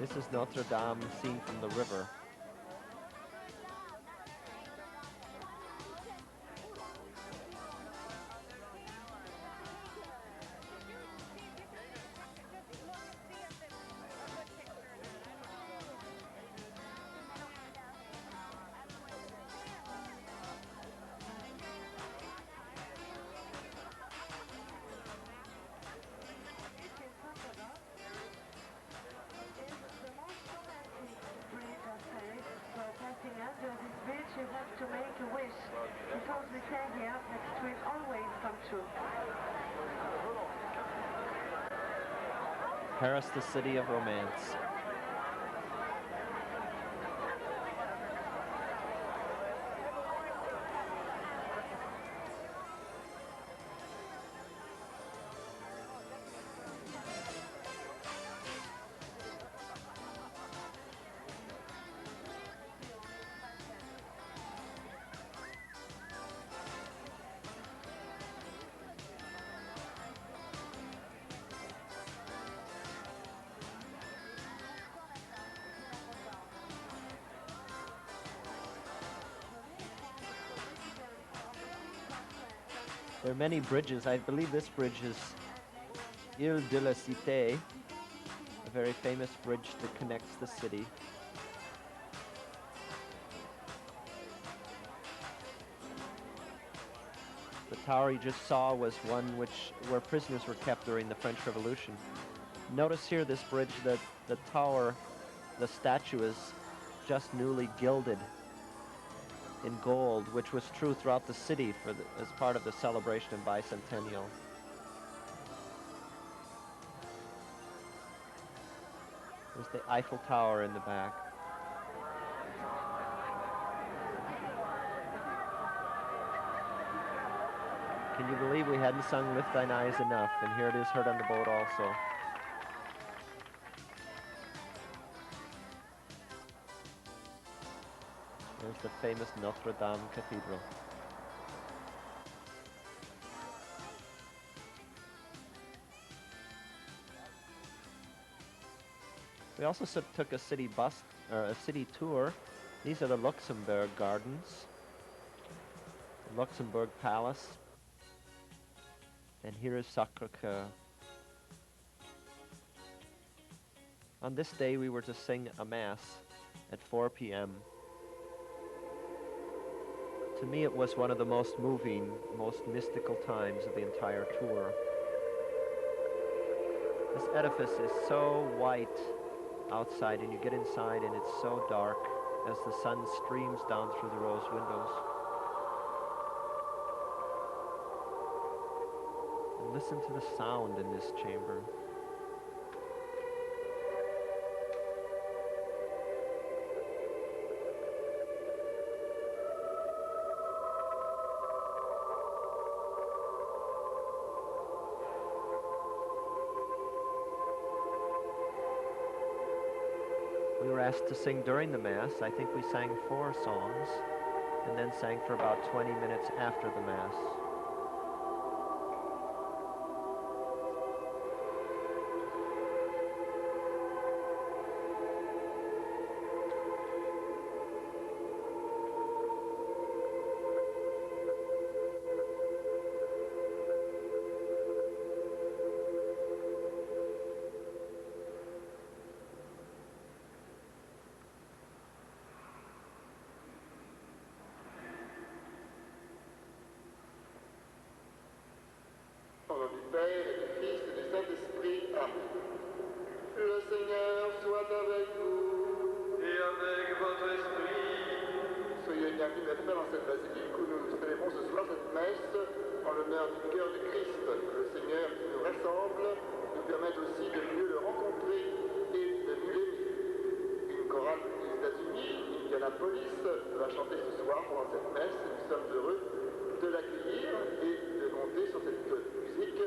This is Notre Dame seen from the river. Under this bridge you have to make a wish, because we say here that it will always come true. Paris, the city of romance. There are many bridges. I believe this bridge is Ile de la Cité, a very famous bridge that connects the city. The tower you just saw was one where prisoners were kept during the French Revolution. Notice here this bridge that the tower, the statue is just newly gilded in gold, which was true throughout the city as part of the celebration of bicentennial. There's the Eiffel Tower in the back. Can you believe we hadn't sung Lift Thine Eyes enough, and here it is heard on the boat also. There's the famous Notre Dame Cathedral. We also took a city bus, or a city tour. These are the Luxembourg Gardens, the Luxembourg Palace, and here is Sacré-Cœur. On this day we were to sing a mass at 4 p.m. To me, it was one of the most moving, most mystical times of the entire tour. This edifice is so white outside, and you get inside and it's so dark as the sun streams down through the rose windows. And listen to the sound in this chamber. We were asked to sing during the Mass. I think we sang 4 songs and then sang for about 20 minutes after the Mass. Au nom du Père et du Fils et du Saint-Esprit. Amen. Le Seigneur soit avec vous. Et avec votre esprit. Soyez bienvenus maintenant dans cette basilique où nous célébrons ce soir cette messe en l'honneur du cœur du Christ. Que le Seigneur qui nous rassemble nous permette aussi de mieux le rencontrer et de mieux l'aimer. Une chorale des États-Unis, Indianapolis, va chanter ce soir pendant cette messe et nous sommes heureux de l'accueillir et de monter sur cette musique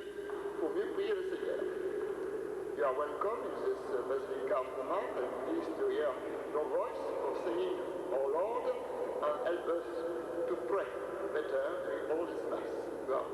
pour mieux prier le Seigneur. You are welcome in this Basilica of the Mount, and please to hear your voice for singing our Lord and help us to pray better during all this Mass. God.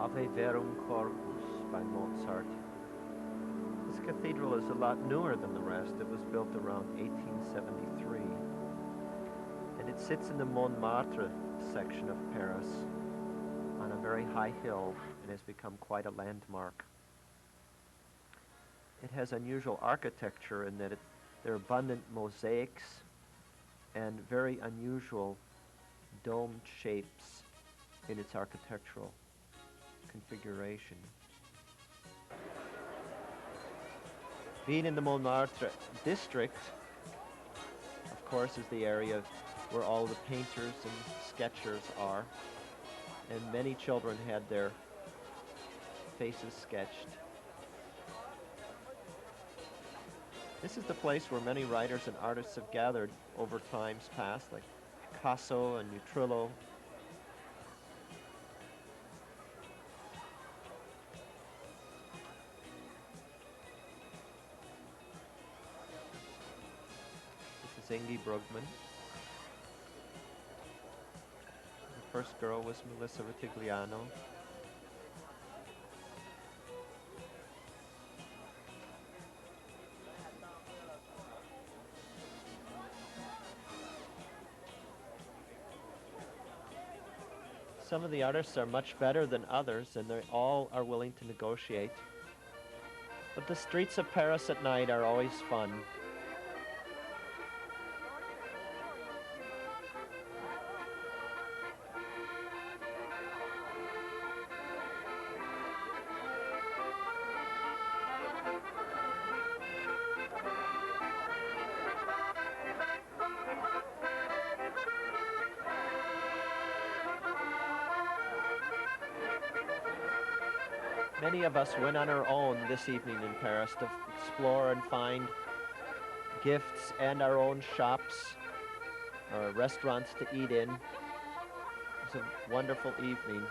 Ave Verum Corpus by Mozart. This cathedral is a lot newer than the rest. It was built around 1873. And it sits in the Montmartre section of Paris on a very high hill and has become quite a landmark. It has unusual architecture in that there are abundant mosaics and very unusual domed shapes in its architectural configuration. Being in the Montmartre district, of course, is the area where all the painters and sketchers are, and many children had their faces sketched. This is the place where many writers and artists have gathered over times past, like Picasso and Utrillo. This is Ingi Brugman. The first girl was Melissa Ritigliano. Some of the artists are much better than others, and they all are willing to negotiate. But the streets of Paris at night are always fun. Many of us went on our own this evening in Paris to explore and find gifts and our own shops or restaurants to eat in. It was a wonderful evening.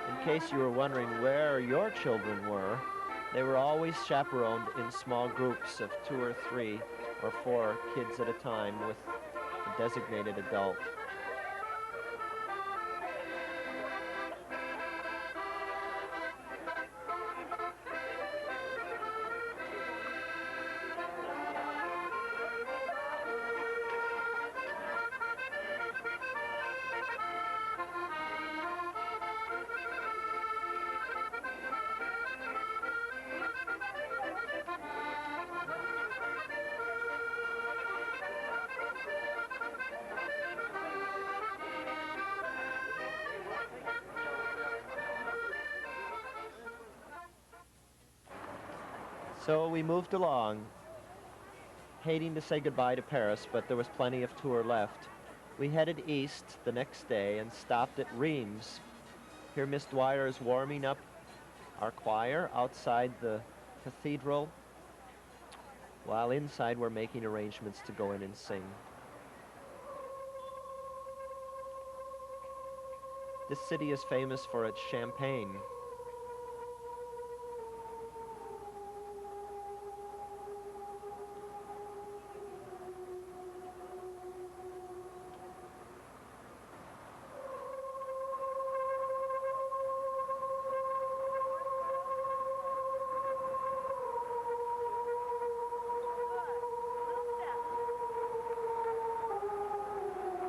In case you were wondering where your children were, they were always chaperoned in small groups of 2 or 3 or 4 kids at a time with a designated adult. So we moved along, hating to say goodbye to Paris, but there was plenty of tour left. We headed east the next day and stopped at Reims. Here Miss Dwyer is warming up our choir outside the cathedral, while inside we're making arrangements to go in and sing. This city is famous for its champagne.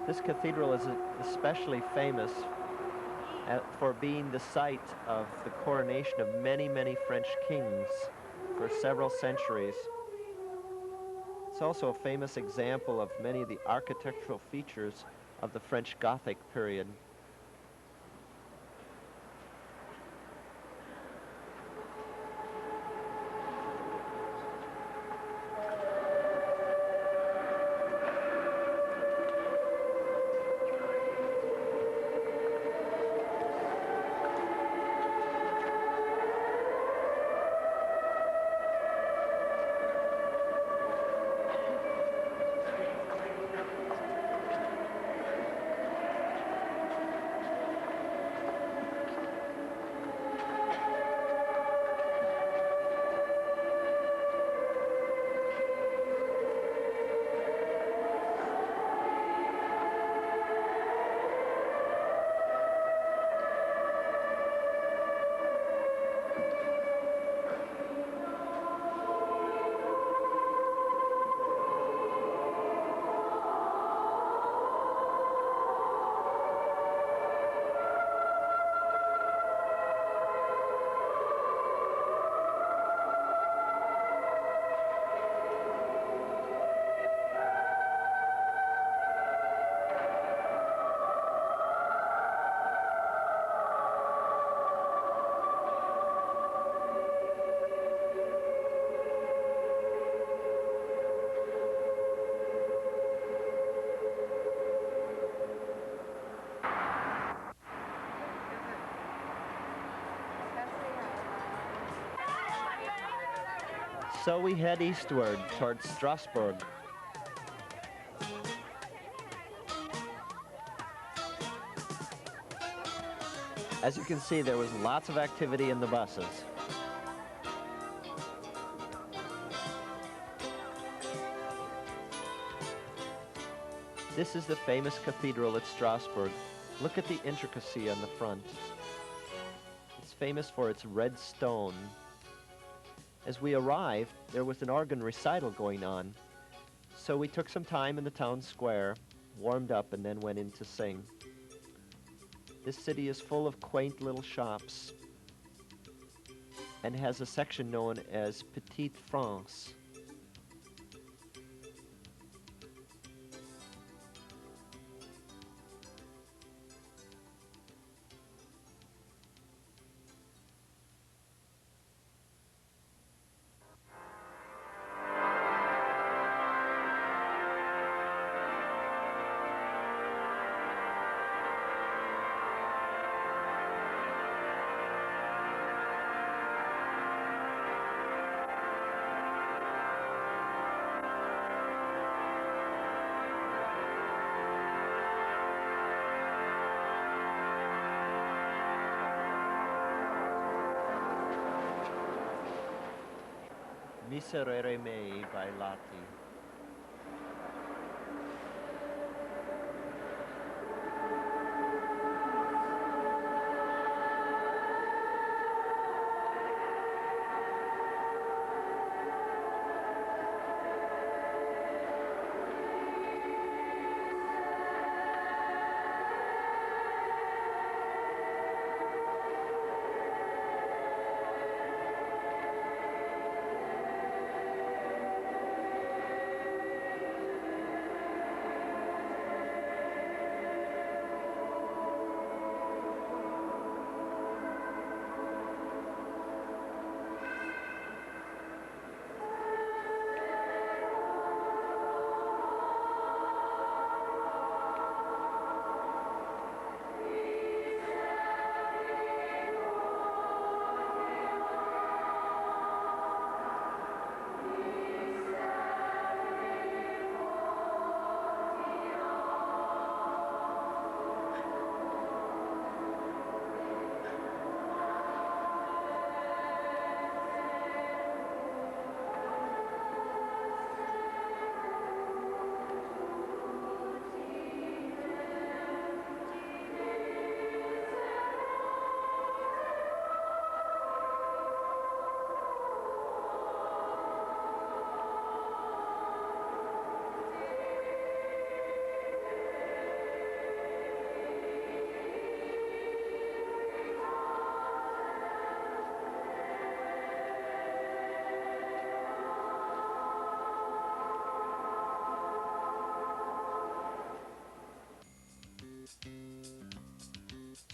This cathedral is especially famous for being the site of the coronation of many, many French kings for several centuries. It's also a famous example of many of the architectural features of the French Gothic period. So we head eastward towards Strasbourg. As you can see, there was lots of activity in the buses. This is the famous cathedral at Strasbourg. Look at the intricacy on the front. It's famous for its red stone. As we arrived, there was an organ recital going on. So we took some time in the town square, warmed up, and then went in to sing. This city is full of quaint little shops and has a section known as Petite France. Miserere mei bailati.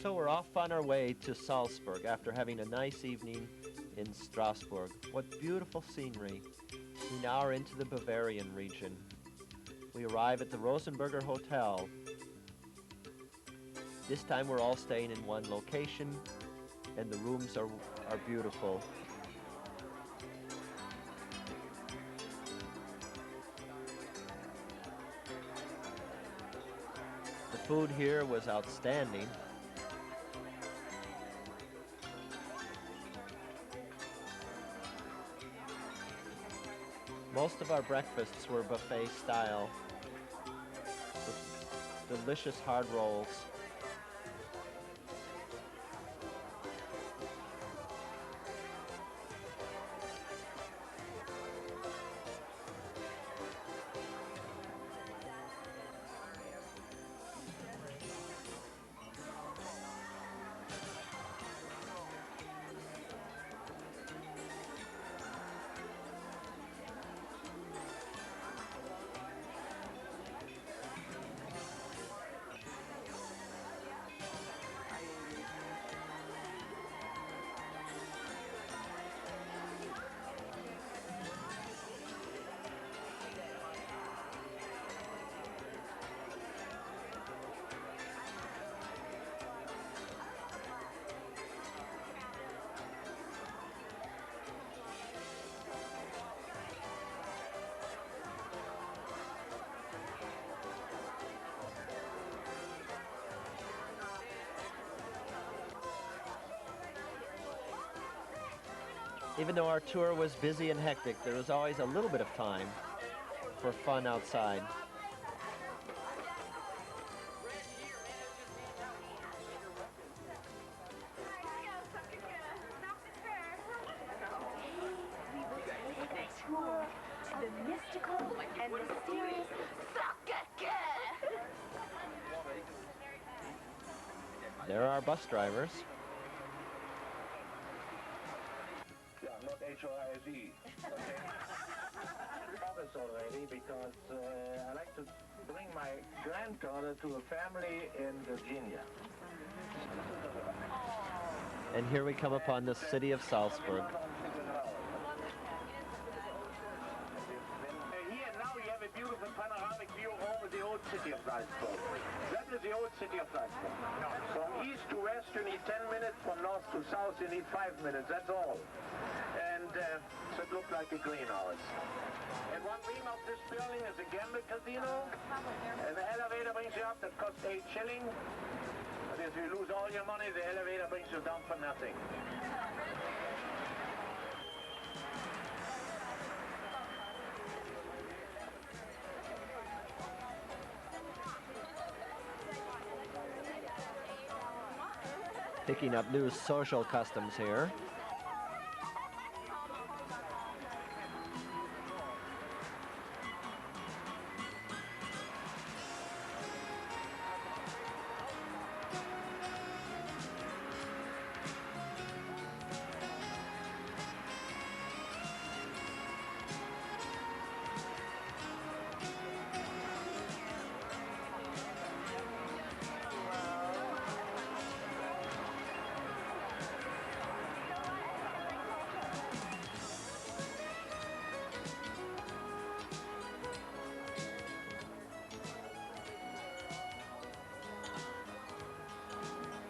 So we're off on our way to Salzburg after having a nice evening in Strasbourg. What beautiful scenery. We now are into the Bavarian region. We arrive at the Rosenberger Hotel. This time we're all staying in one location, and the rooms are beautiful. The food here was outstanding. Most of our breakfasts were buffet style, with delicious hard rolls. Even though our tour was busy and hectic, there was always a little bit of time for fun outside. The mystical and mysterious There are bus drivers. Yeah, not H-O-I-S-E. Okay. Promise already because I like to bring my granddaughter to a family in Virginia. And here we come upon the city of Salzburg. Here now you have a beautiful panoramic view over the old city of Salzburg. That is the old city of Salzburg. From east to west you need 10 minutes, from north to south you need 5 minutes, that's all. And so it looked like a greenhouse. And one wing of this building is a gambling casino. And the elevator brings you up, that costs 8 shillings. But if you lose all your money, the elevator brings you down for nothing. Picking up new social customs here.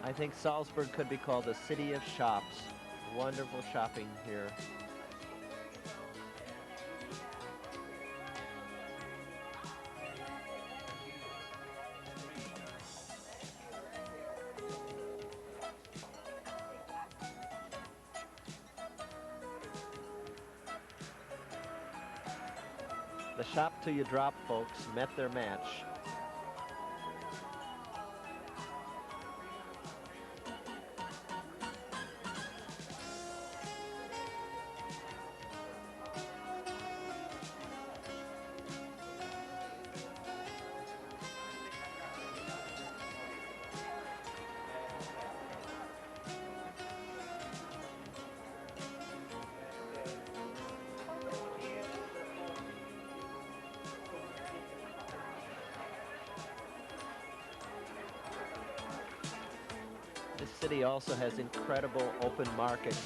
I think Salzburg could be called the city of shops. Wonderful shopping here. The shop till you drop folks met their match. This city also has incredible open markets.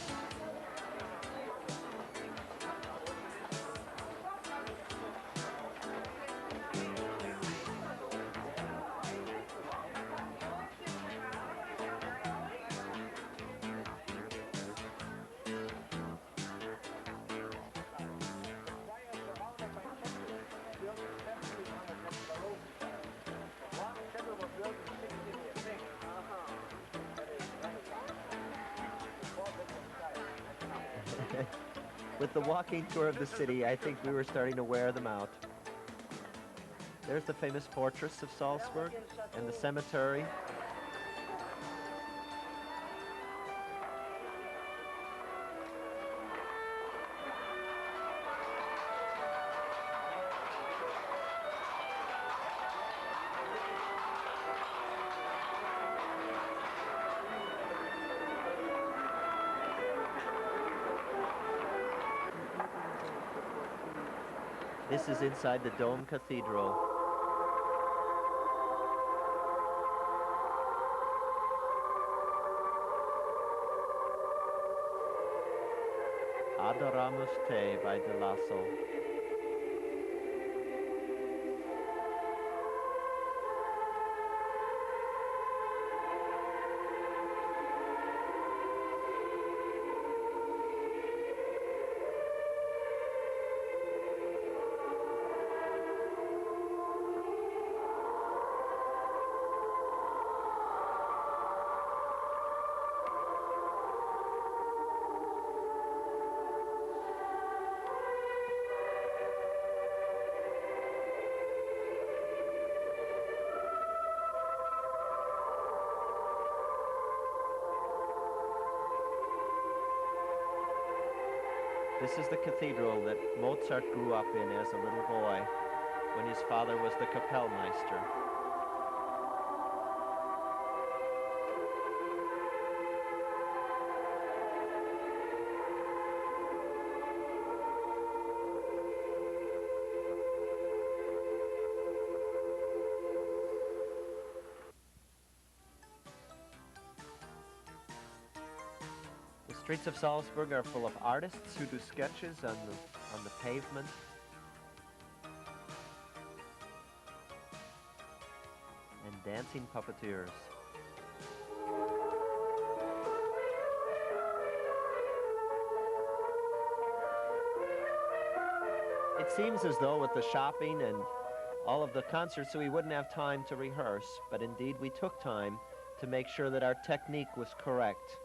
With the walking tour of the city, I think we were starting to wear them out. There's the famous fortress of Salzburg and the cemetery. This is inside the Dome Cathedral. Adoramus Te by De Lasso. This is the cathedral that Mozart grew up in as a little boy when his father was the Kapellmeister. The streets of Salzburg are full of artists who do sketches on the pavement. And dancing puppeteers. It seems as though with the shopping and all of the concerts we wouldn't have time to rehearse, but indeed we took time to make sure that our technique was correct.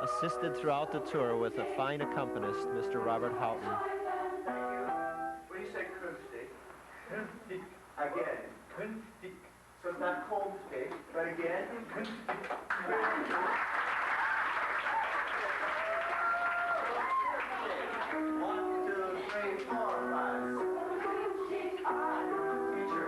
Assisted throughout the tour with a fine accompanist, Mr. Robert Houghton. When you say künftig, künftig again, künftig. So it's not künftig, but again, künftig. 1, 2, 3, 4, 5. Teacher.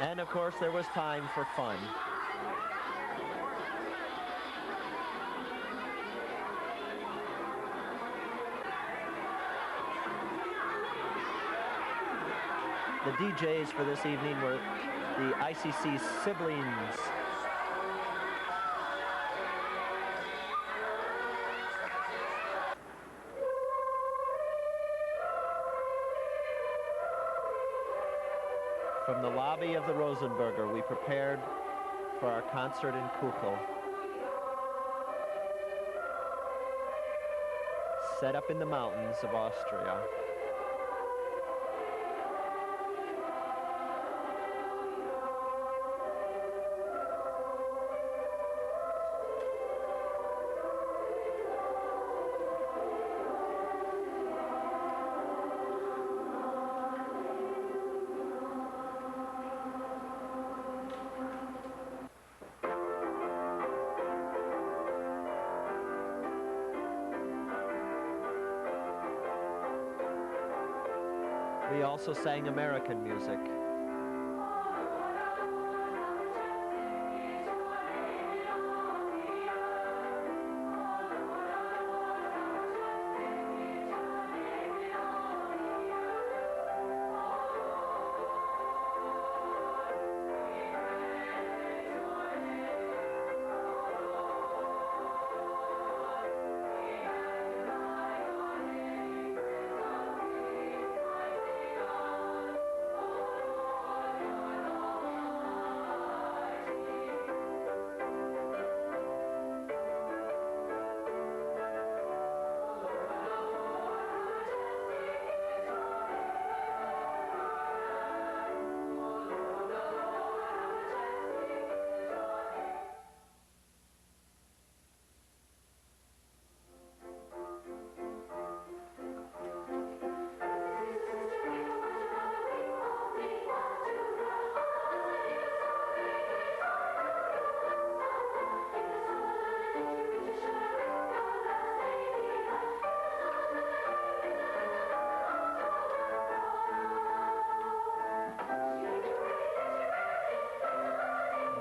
And of course there was time for fun. The DJs for this evening were the ICC siblings. From the lobby of the Rosenberger, we prepared for our concert in Kuchel. Set up in the mountains of Austria. We also sang American music.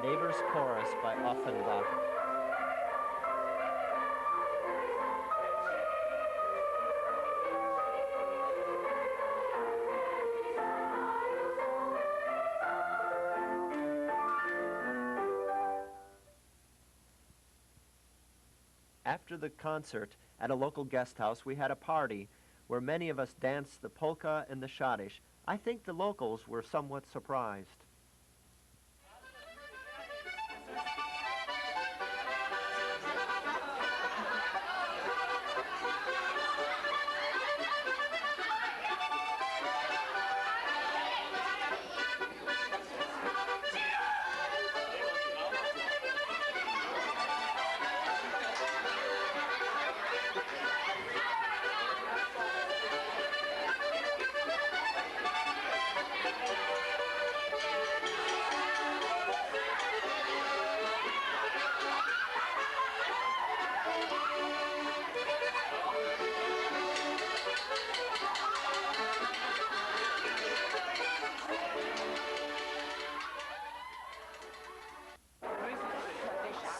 Neighbors Chorus by Offenbach. After the concert, at a local guest house, we had a party where many of us danced the polka and the schottisch. I think the locals were somewhat surprised.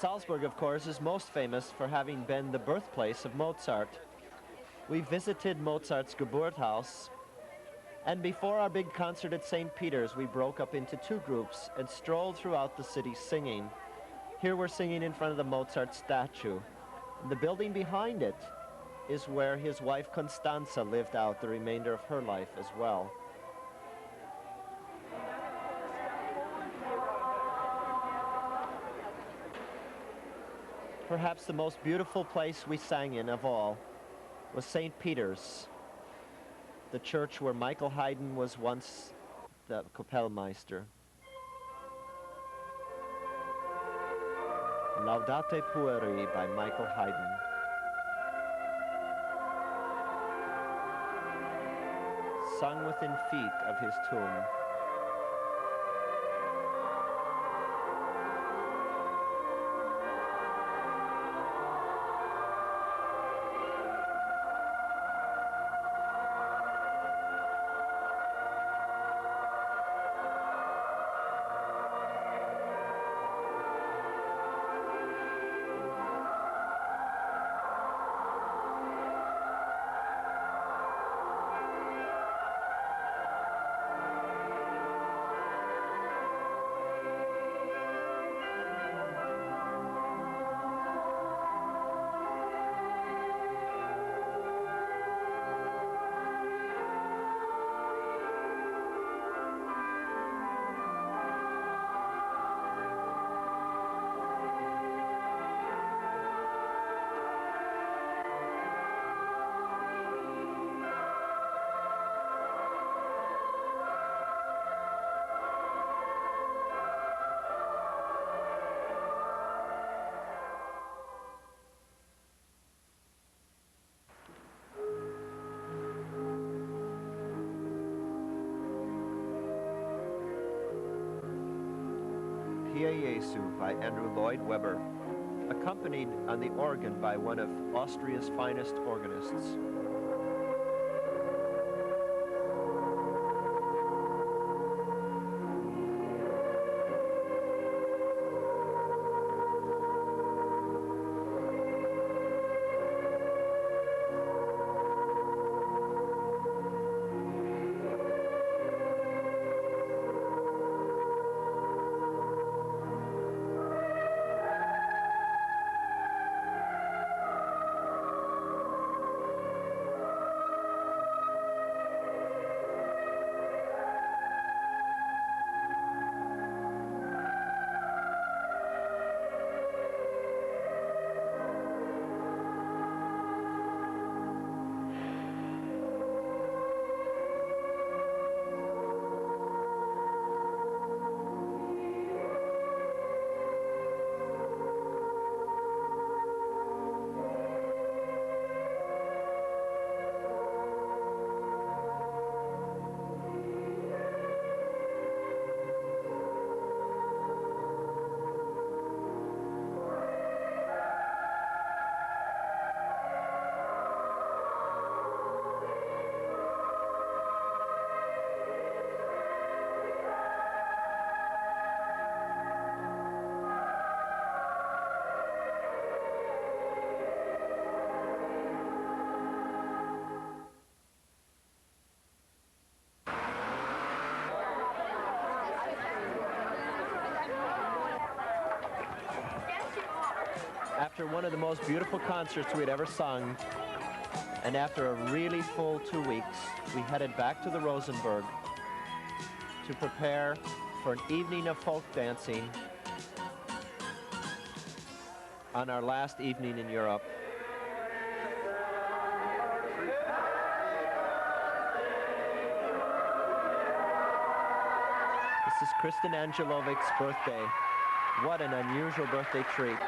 Salzburg, of course, is most famous for having been the birthplace of Mozart. We visited Mozart's Geburtshaus, and before our big concert at St. Peter's, we broke up into two groups and strolled throughout the city singing. Here we're singing in front of the Mozart statue. The building behind it is where his wife Constanza lived out the remainder of her life as well. Perhaps the most beautiful place we sang in of all was St. Peter's, the church where Michael Haydn was once the Kapellmeister. Laudate Pueri by Michael Haydn. Sung within feet of his tomb. Pie Jesu by Andrew Lloyd Webber, accompanied on the organ by one of Austria's finest organists. After one of the most beautiful concerts we'd ever sung, and after a really full 2 weeks, we headed back to the Rosenberg to prepare for an evening of folk dancing on our last evening in Europe. This is Kristen Angelovic's birthday. What an unusual birthday treat.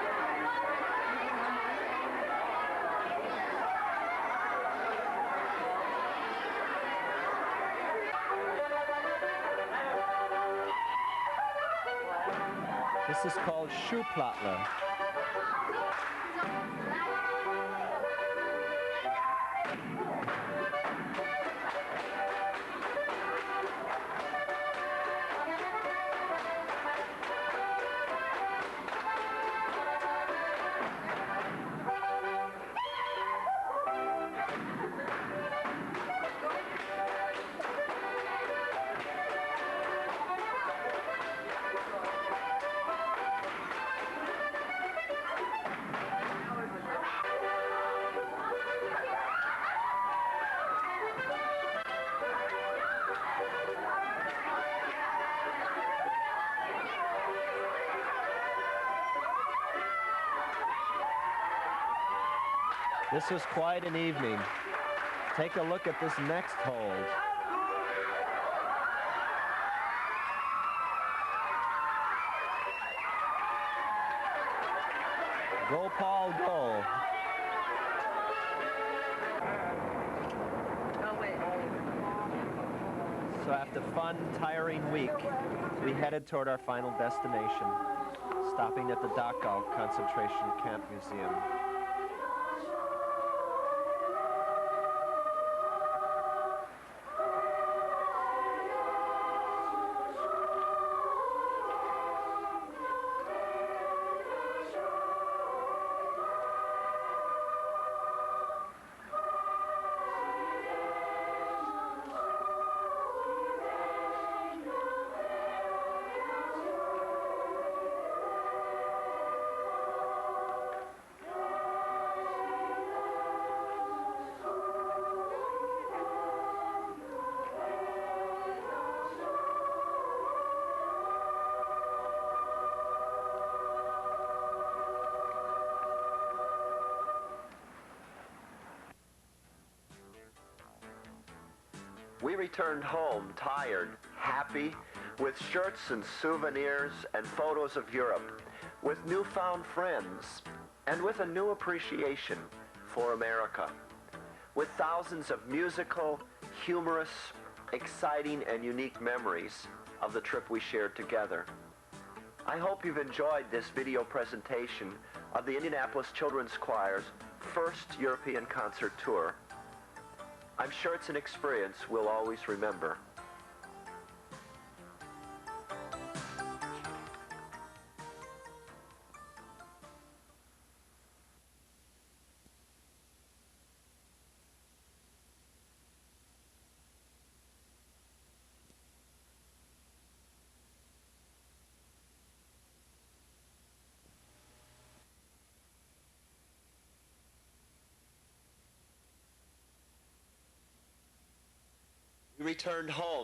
This is called Schuhplattler. This was quite an evening. Take a look at this next hold. Go, Paul, go. So after a fun, tiring week, we headed toward our final destination, stopping at the Dachau Concentration Camp Museum. We returned home tired, happy, with shirts and souvenirs and photos of Europe, with newfound friends, and with a new appreciation for America, with thousands of musical, humorous, exciting, and unique memories of the trip we shared together. I hope you've enjoyed this video presentation of the Indianapolis Children's Choir's first European concert tour. I'm sure it's an experience we'll always remember. We returned home.